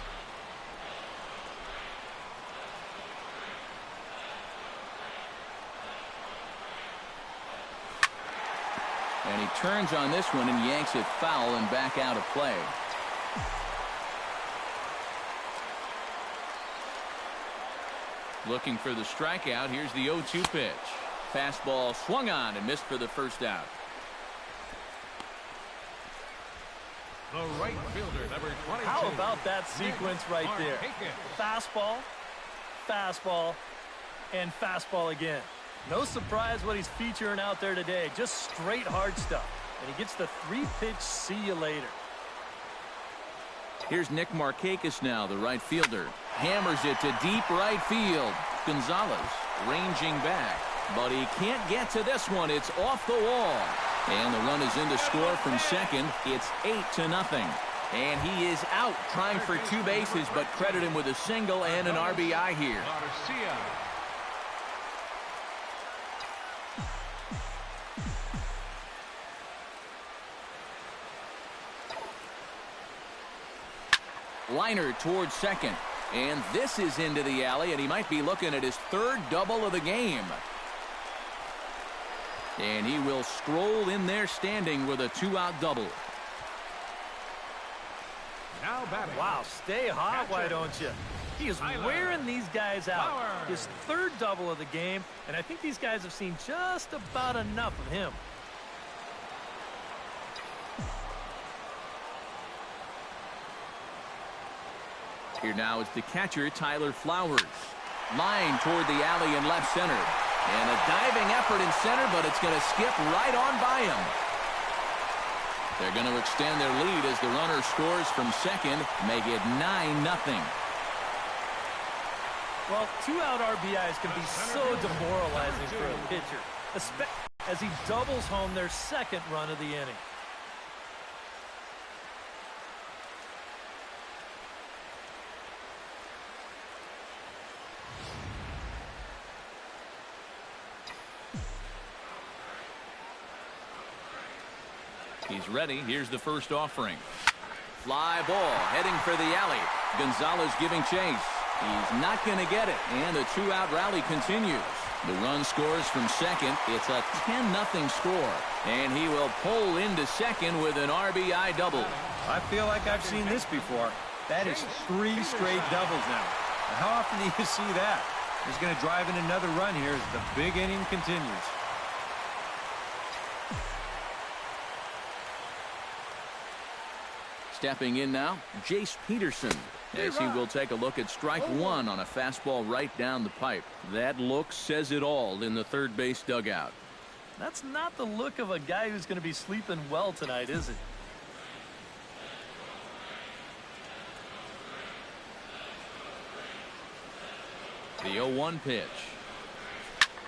And he turns on this one and yanks it foul and back out of play. Looking for the strikeout. Here's the 0-2 pitch. Fastball swung on and missed for the first out. The right fielder, number 22. How about that sequence right there? Fastball, fastball, and fastball again. No surprise what he's featuring out there today. Just straight hard stuff. And he gets the 3-pitch see you later. Here's Nick Markakis now, the right fielder. Hammers it to deep right field. Gonzalez ranging back, but he can't get to this one. It's off the wall. And the run is in to score from second. It's 8-0. And he is out trying for 2 bases, but credit him with a single and an RBI here. Garcia. Liner towards second. And this is into the alley, and he might be looking at his 3rd double of the game. And he will stroll in there standing with a 2-out double. Now batting. Wow, stay hot, why don't you? He is wearing these guys out. His 3rd double of the game, and I think these guys have seen just about enough of him. Here now is the catcher, Tyler Flowers. Line toward the alley in left center. And a diving effort in center, but it's going to skip right on by him. They're going to extend their lead as the runner scores from second, make it 9-0. Well, 2-out RBIs can be so demoralizing for a pitcher, especially as he doubles home their 2nd run of the inning. He's ready. Here's the first offering. Fly ball heading for the alley. Gonzalez giving chase. He's not going to get it. And the two-out rally continues. The run scores from second. It's a 10-0 score. And he will pull into second with an RBI double. I feel like I've seen this before. That is 3 straight doubles now. How often do you see that? He's going to drive in another run here as the big inning continues. Stepping in now, Jace Peterson, as he will take a look at strike one on a fastball right down the pipe. That look says it all in the third base dugout. That's not the look of a guy who's going to be sleeping well tonight, is it? The 0-1 pitch.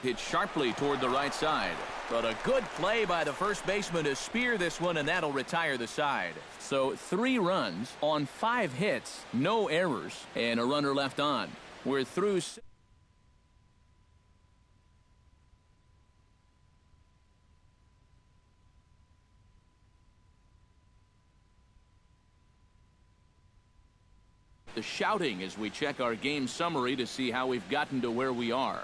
Hit sharply toward the right side. But a good play by the first baseman to spear this one, and that'll retire the side. So 3 runs on 5 hits, no errors, and a runner left on. We're through. The shouting as we check our game summary to see how we've gotten to where we are.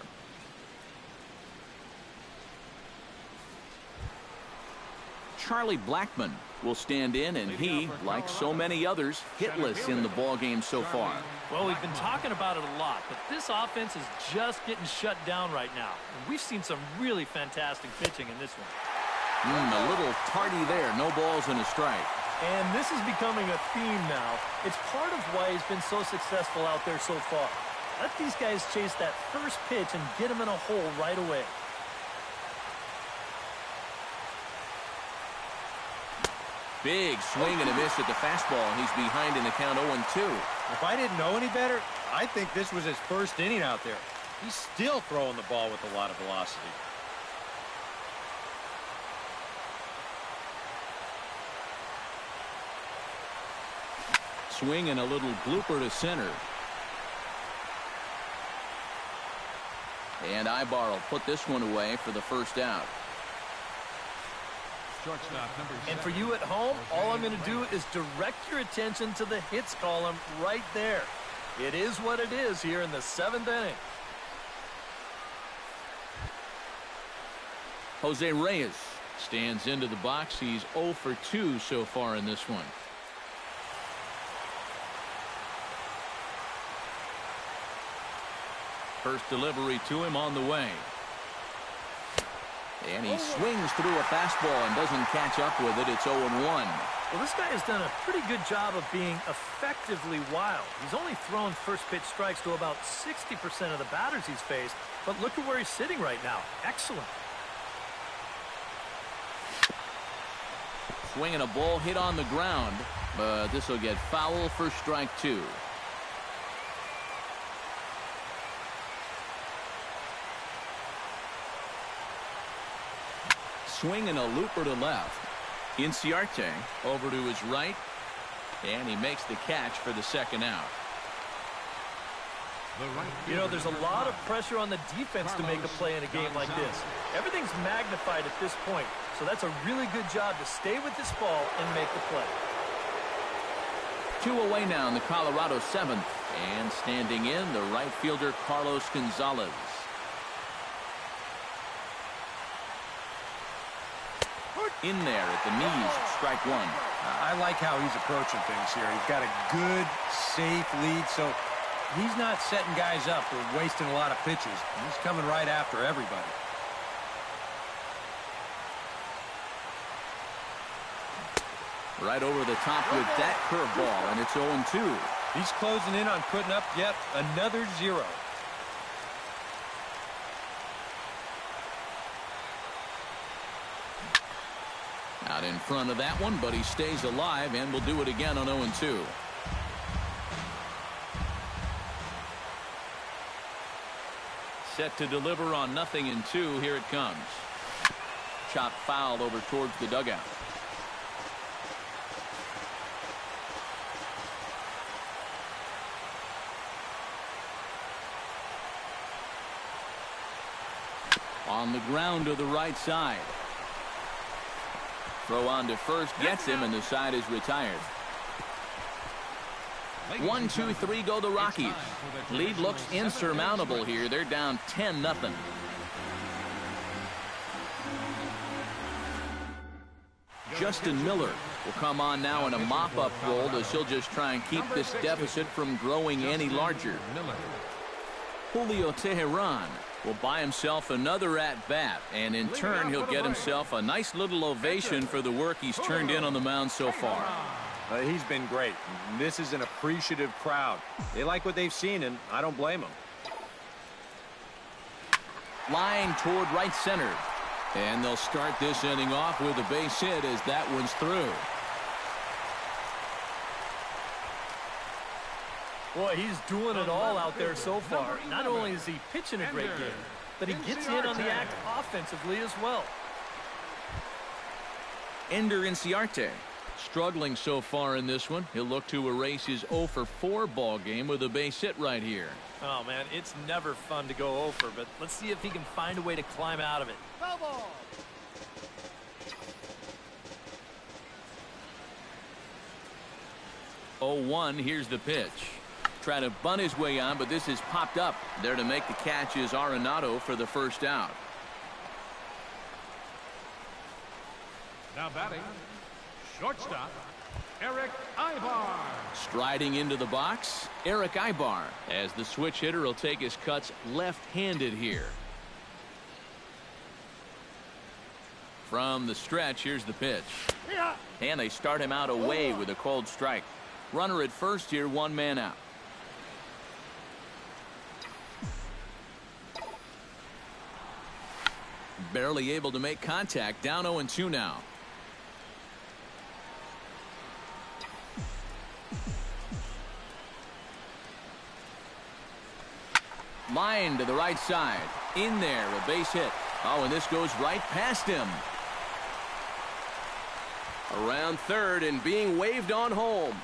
Charlie Blackmon will stand in, and he, like so many others, hitless in the ballgame so far. Well, we've been talking about it a lot, but this offense is just getting shut down right now. And we've seen some really fantastic pitching in this one. A little tardy there. No balls and a strike. And this is becoming a theme now. It's part of why he's been so successful out there so far. Let these guys chase that first pitch and get him in a hole right away. Big swing and a miss at the fastball, and he's behind in the count 0-2. If I didn't know any better, I think this was his first inning out there. He's still throwing the ball with a lot of velocity. Swing and a little blooper to center. And Ibar will put this one away for the first out. And for you at home, all I'm going to do is direct your attention to the hits column right there. It is what it is here in the 7th inning. Jose Reyes stands into the box. He's 0 for 2 so far in this one. First delivery to him on the way. And he swings through a fastball and doesn't catch up with it. It's 0-1. Well, this guy has done a pretty good job of being effectively wild. He's only thrown first pitch strikes to about 60% of the batters he's faced. But look at where he's sitting right now. Excellent. Swinging a ball hit on the ground, but this will get foul for strike 2. Swing and a looper to left. Inciarte over to his right, and he makes the catch for the second out. You know, there's a lot of pressure on the defense to make a play in a game like this. Everything's magnified at this point, so that's a really good job to stay with this ball and make the play. 2 away now in the Colorado 7th, and standing in the right fielder Carlos Gonzalez. In there at the knees, strike 1. I like how he's approaching things here. He's got a good, safe lead, so he's not setting guys up or wasting a lot of pitches. He's coming right after everybody. Right over the top with that curveball, and it's 0-2. He's closing in on putting up yet another 0. Out in front of that one, but he stays alive and will do it again on 0-2. Set to deliver on 0-2. Here it comes. Chop foul over towards the dugout. On the ground to the right side. Throw on to first gets him, and the side is retired. 1, 2, 3 go the Rockies. Lead looks insurmountable here. They're down 10-0. Justin Miller will come on now in a mop-up role as he'll just try and keep this deficit from growing any larger. Julio Teheran will buy himself another at-bat, and in turn he'll get himself a nice little ovation for the work he's turned in on the mound so far. He's been great. This is an appreciative crowd. They like what they've seen, and I don't blame them. Line toward right center. And they'll start this inning off with a base hit as that one's through. Boy, he's doing it all out there so far. Not only is he pitching a great game, but he gets in on the act offensively as well. Ender Inciarte struggling so far in this one. He'll look to erase his 0 for 4 ball game with a base hit right here. Oh, man, it's never fun to go over, but let's see if he can find a way to climb out of it. 0-1, here's the pitch. Trying to bunt his way on, but this is popped up. There to make the catch is Arenado for the first out. Now batting, shortstop, Eric Ibar. Striding into the box, Eric Ibar, as the switch hitter will take his cuts left-handed here. From the stretch, here's the pitch. And they start him out away with a cold strike. Runner at first here, 1 man out. Barely able to make contact, down 0-2 now. Line to the right side. In there, a base hit. Oh, and this goes right past him. Around third and being waved on home.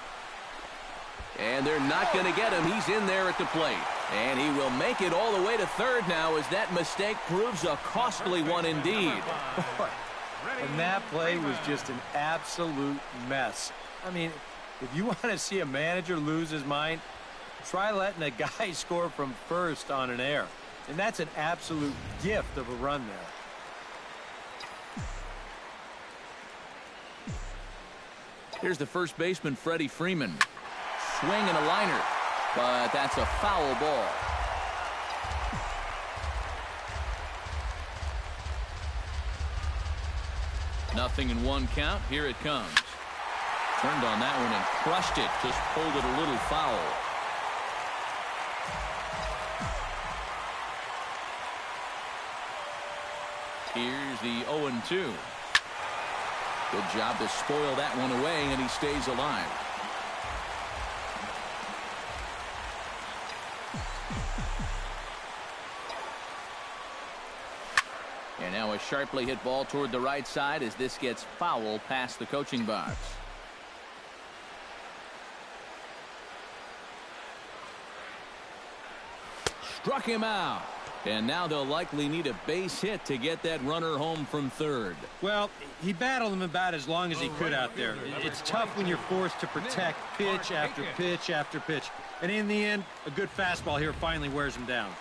And they're not going to get him. He's in there at the plate. And he will make it all the way to third now as that mistake proves a costly one indeed. And that play was just an absolute mess. I mean, if you want to see a manager lose his mind, try letting a guy score from first on an error. And that's an absolute gift of a run there. Here's the first baseman, Freddie Freeman. Swing and a liner, but that's a foul ball. Nothing in 1 count. Here it comes. Turned on that one and crushed it. Just pulled it a little foul. Here's the 0-2. Good job to spoil that one away, and he stays alive. And now a sharply hit ball toward the right side as this gets foul past the coaching box. Struck him out. And now they'll likely need a base hit to get that runner home from third. Well, he battled him about as long as he could out there. It's tough when you're forced to protect pitch after pitch after pitch. And in the end, a good fastball here finally wears him down.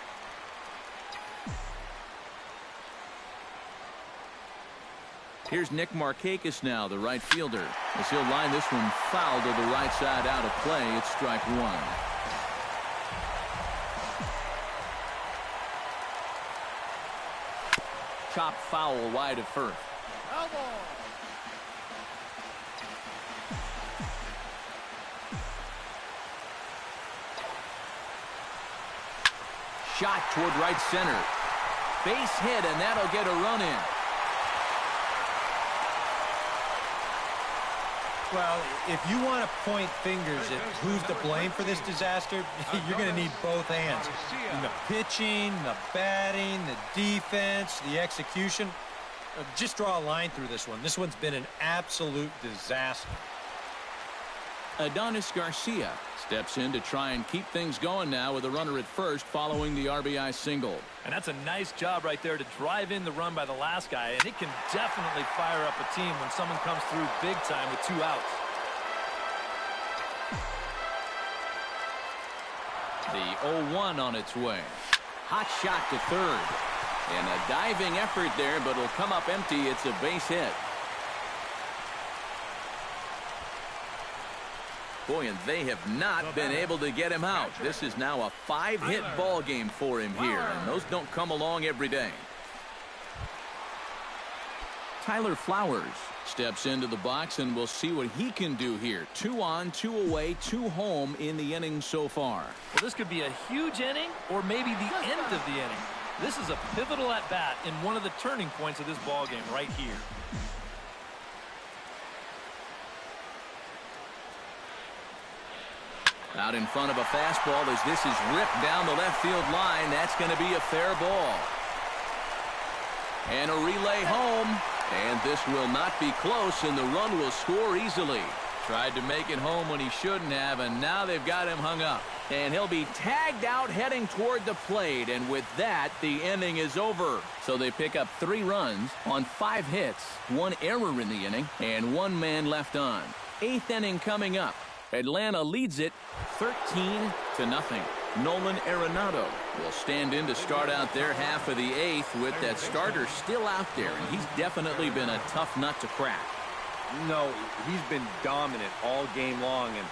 Here's Nick Markakis now, the right fielder, as he'll line this one foul to the right side out of play. It's strike 1. Chop foul wide of first. Shot toward right center. Base hit, and that'll get a run in. Well, if you want to point fingers at who's to blame for this disaster, you're going to need both hands. In the pitching, the batting, the defense, the execution. Just draw a line through this one. This one's been an absolute disaster. Adonis Garcia steps in to try and keep things going now with a runner at first following the RBI single. And that's a nice job right there to drive in the run by the last guy, and it can definitely fire up a team when someone comes through big time with 2 outs. The 0-1 on its way. Hot shot to third. And a diving effort there, but it'll come up empty. It's a base hit. Boy, and they have not been able to get him out. This is now a 5-hit ball game for him here, and those don't come along every day. Tyler Flowers steps into the box, and we'll see what he can do here. 2 on, 2 away, 2 home in the inning so far. Well, this could be a huge inning or maybe the end of the inning. This is a pivotal at-bat in one of the turning points of this ball game right here. Out in front of a fastball as this is ripped down the left field line. That's going to be a fair ball. And a relay home. And this will not be close, and the run will score easily. Tried to make it home when he shouldn't have, and now they've got him hung up. And he'll be tagged out heading toward the plate, and with that, the inning is over. So they pick up 3 runs on 5 hits, 1 error in the inning, and 1 man left on. 8th inning coming up. Atlanta leads it 13-0. Nolan Arenado will stand in to start out their half of the 8th with that starter still out there, and he's definitely been a tough nut to crack. No, he's been dominant all game long, and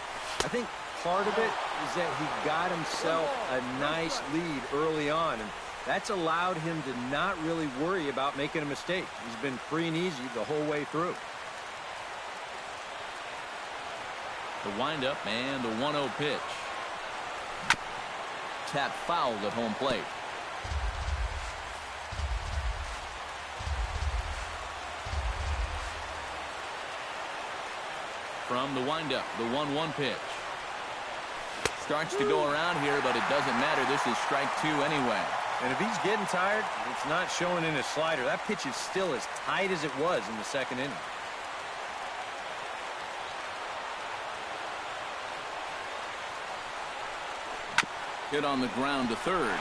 I think part of it is that he got himself a nice lead early on, and that's allowed him to not really worry about making a mistake. He's been free and easy the whole way through. The windup and the 1-0 pitch. Tap fouled at home plate. From the windup, the 1-1 pitch. Starts to go around here, but it doesn't matter. This is strike 2 anyway. And if he's getting tired, it's not showing in his slider. That pitch is still as tight as it was in the 2nd inning. Hit on the ground to third.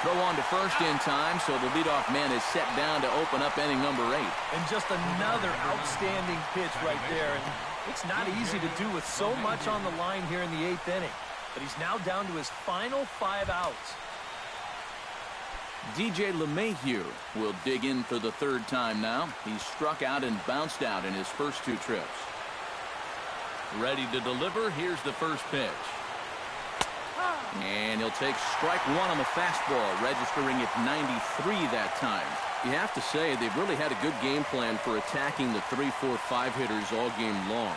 Throw on to first in time, so the leadoff man is set down to open up inning number 8. And just another outstanding pitch right there. And it's not easy to do with so much on the line here in the 8th inning. But he's now down to his final 5 outs. DJ LeMahieu will dig in for the 3rd time now. He's struck out and bounced out in his first 2 trips. Ready to deliver. Here's the first pitch. And he'll take strike 1 on the fastball, registering at 93 that time. You have to say they've really had a good game plan for attacking the 3, 4, 5 hitters all game long.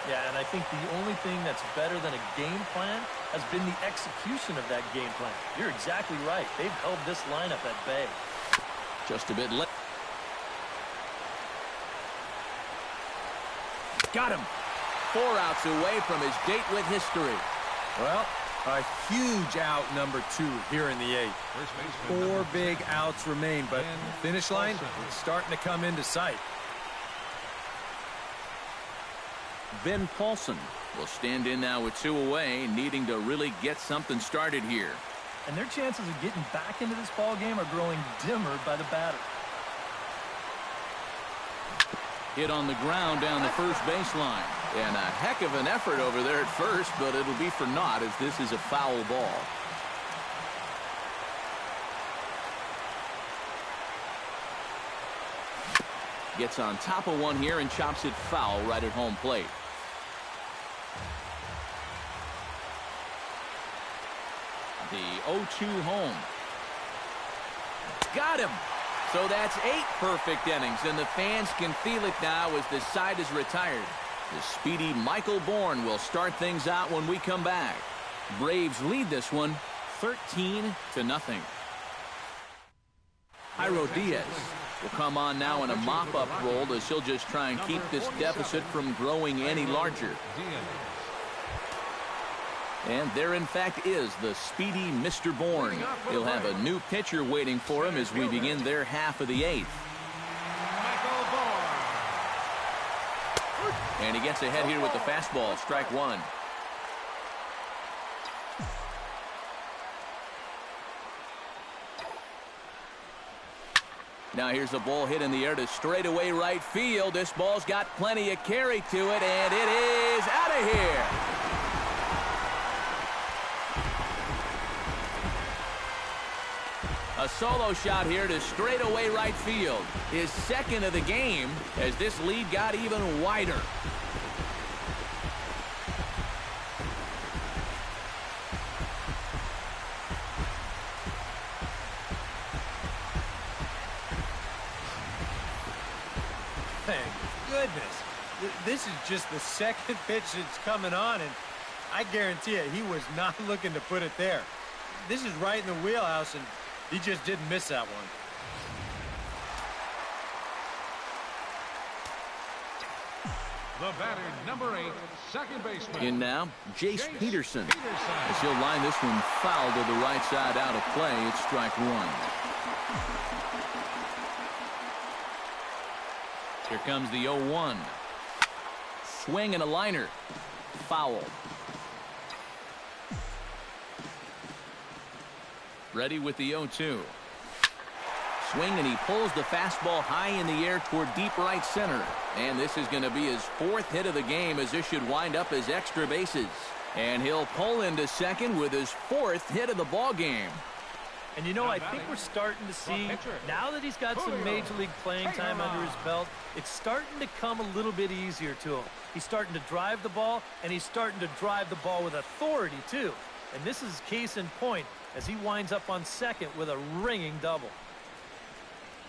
Yeah, and I think the only thing that's better than a game plan has been the execution of that game plan. You're exactly right. They've held this lineup at bay. Just a bit late. Got him. 4 outs away from his date with history. Well, a huge out number 2 here in the 8th. 4 big outs remain, but the finish line is starting to come into sight. Ben Paulson will stand in now with 2 away, needing to really get something started here. And their chances of getting back into this ball game are growing dimmer by the batter. Hit on the ground down the first baseline. And a heck of an effort over there at first, but it'll be for naught as this is a foul ball. Gets on top of one here and chops it foul right at home plate. The 0-2 home. Got him. So that's 8 perfect innings, and the fans can feel it now as this side is retired. The speedy Michael Bourne will start things out when we come back. Braves lead this one 13-0. Jairo Diaz will come on now in a mop-up role as he'll just try and keep this deficit from growing any larger. And there, in fact, is the speedy Mr. Bourne. He'll have a new pitcher waiting for him as we begin their half of the 8th. And he gets ahead here with the fastball, strike one. Now here's a ball hit in the air to straightaway right field. This ball's got plenty of carry to it, and it is out of here. A solo shot here to straightaway right field. His second of the game as this lead got even wider. Thank goodness. This is just the second pitch that's coming on, and I guarantee you he was not looking to put it there. This is right in the wheelhouse, and he just didn't miss that one. The batter, number 8, second baseman. In now, Jace Peterson. As he'll line this one foul to the right side out of play. It's strike one. Here comes the 0-1. Swing and a liner. Foul. Ready with the 0-2. Swing, and he pulls the fastball high in the air toward deep right center. And this is going to be his fourth hit of the game, as this should wind up as extra bases. And he'll pull into second with his fourth hit of the ball game. And you know, I think we're starting to see, now that he's got some major league playing time under his belt, it's starting to come a little bit easier to him. He's starting to drive the ball, and he's starting to drive the ball with authority, too. And this is case in point as he winds up on second with a ringing double.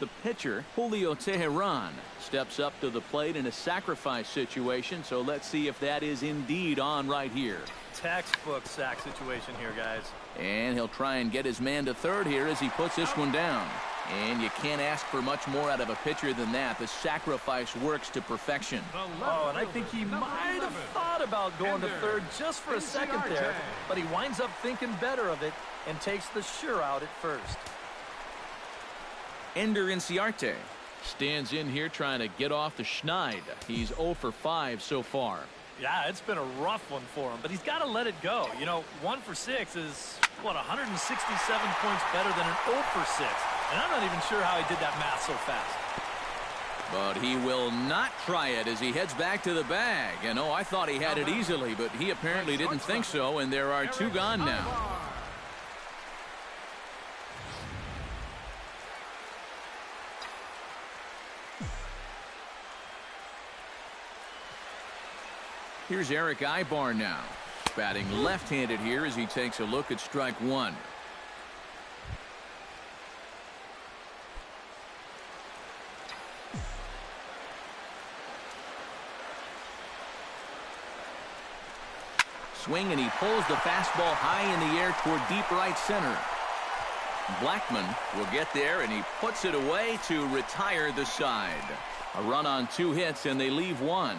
The pitcher, Julio Teheran, steps up to the plate in a sacrifice situation, so let's see if that is indeed on right here. Textbook sack situation here, guys. And he'll try and get his man to third here as he puts this one down. And you can't ask for much more out of a pitcher than that. The sacrifice works to perfection. Oh, and I think he might have thought about going to third just for a second there, but he winds up thinking better of it and takes the sure out at first. Ender Inciarte stands in here trying to get off the schneid. He's 0 for 5 so far. Yeah, it's been a rough one for him, but he's got to let it go. You know, 1 for 6 is, what, 167 points better than an 0 for 6. And I'm not even sure how he did that math so fast. But he will not try it as he heads back to the bag. And, oh, I thought he had it easily, but he apparently didn't think so, and there are 2 gone now. Here's Eric Ibar now, batting left-handed here as he takes a look at strike one. Swing, and he pulls the fastball high in the air toward deep right center. Blackman will get there, and he puts it away to retire the side. A run on 2 hits, and they leave 1.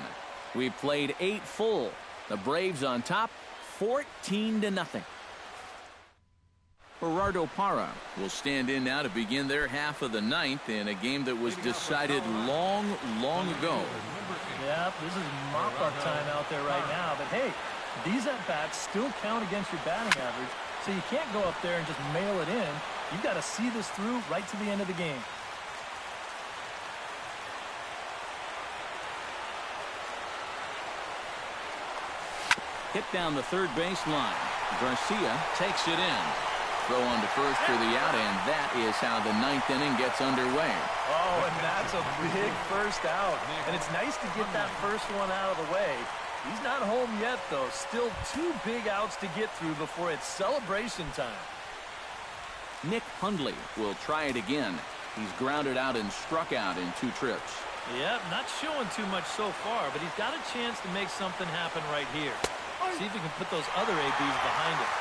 We played 8 full. The Braves on top, 14-0. Gerardo Parra will stand in now to begin their half of the 9th in a game that was decided long ago. Yeah, this is mop-up time out there right now. But, hey, these at-bats still count against your batting average, so you can't go up there and just mail it in. You've got to see this through right to the end of the game. Hit down the third base line. Garcia takes it in. Throw on to first for the out, and that is how the 9th inning gets underway. Oh, and that's a big first out. And it's nice to get that first one out of the way. He's not home yet, though. Still 2 big outs to get through before it's celebration time. Nick Hundley will try it again. He's grounded out and struck out in 2 trips. Yep, not showing too much so far, but he's got a chance to make something happen right here. See if he can put those other ABs behind him.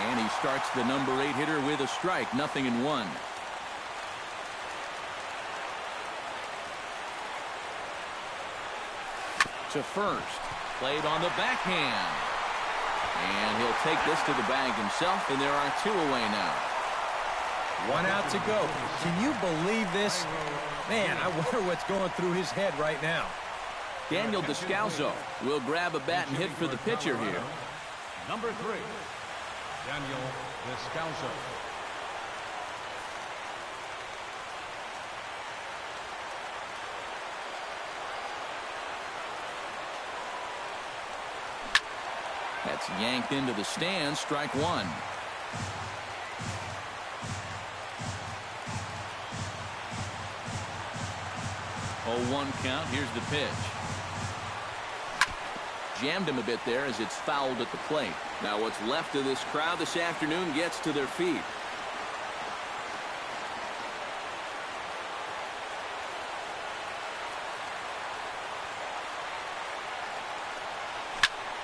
And he starts the number 8 hitter with a strike, 0-1. To first, played on the backhand. And he'll take this to the bag himself, and there are 2 away now. 1 out to go. Can you believe this? Man, I wonder what's going through his head right now. Daniel Descalso will grab a bat and hit for the pitcher here. Number 3, Daniel Descalso. That's yanked into the stands. Strike one. 0-1 count. Here's the pitch. Jammed him a bit there as it's fouled at the plate. Now what's left of this crowd this afternoon gets to their feet.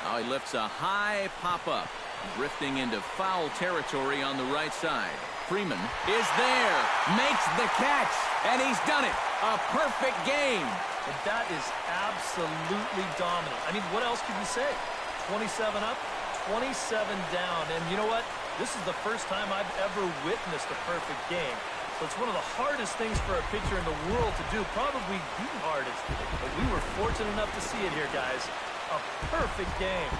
Now he lifts a high pop-up, drifting into foul territory on the right side. Freeman is there, makes the catch, and he's done it. A perfect game. And that is absolutely dominant. I mean, what else can you say? 27 up, 27 down. And you know what? This is the first time I've ever witnessed a perfect game. So it's one of the hardest things for a pitcher in the world to do, probably the hardest. But we were fortunate enough to see it here, guys. A perfect game.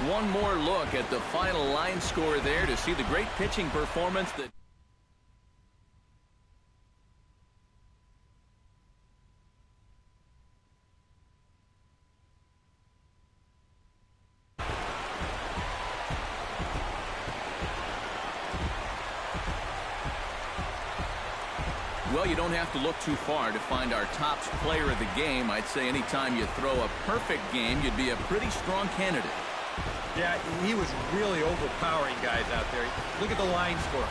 One more look at the final line score there to see the great pitching performance that well, you don't have to look too far to find our top player of the game. I'd say anytime you throw a perfect game, you'd be a pretty strong candidate. Yeah, he was really overpowering guys out there. Look at the line score.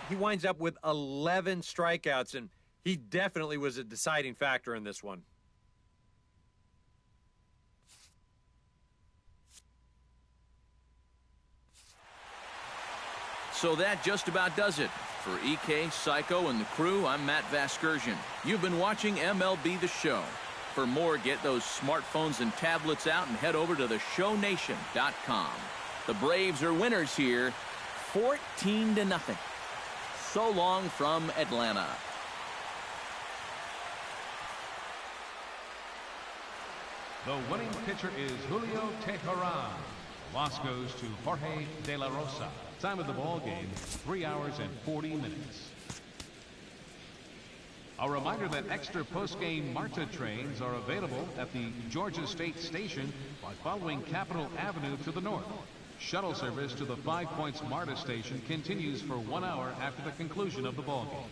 He winds up with 11 strikeouts, and he definitely was a deciding factor in this one. So that just about does it. For EK, Psycho, and the crew, I'm Matt Vasgersian. You've been watching MLB The Show. For more, get those smartphones and tablets out and head over to theshownation.com. The Braves are winners here, 14-0. So long from Atlanta. The winning pitcher is Julio Teheran. Loss goes to Jorge De La Rosa. Time of the ball game, 3 hours and 40 minutes. A reminder that extra post-game MARTA trains are available at the Georgia State Station by following Capitol Avenue to the north. Shuttle service to the 5 Points MARTA station continues for 1 hour after the conclusion of the ball game.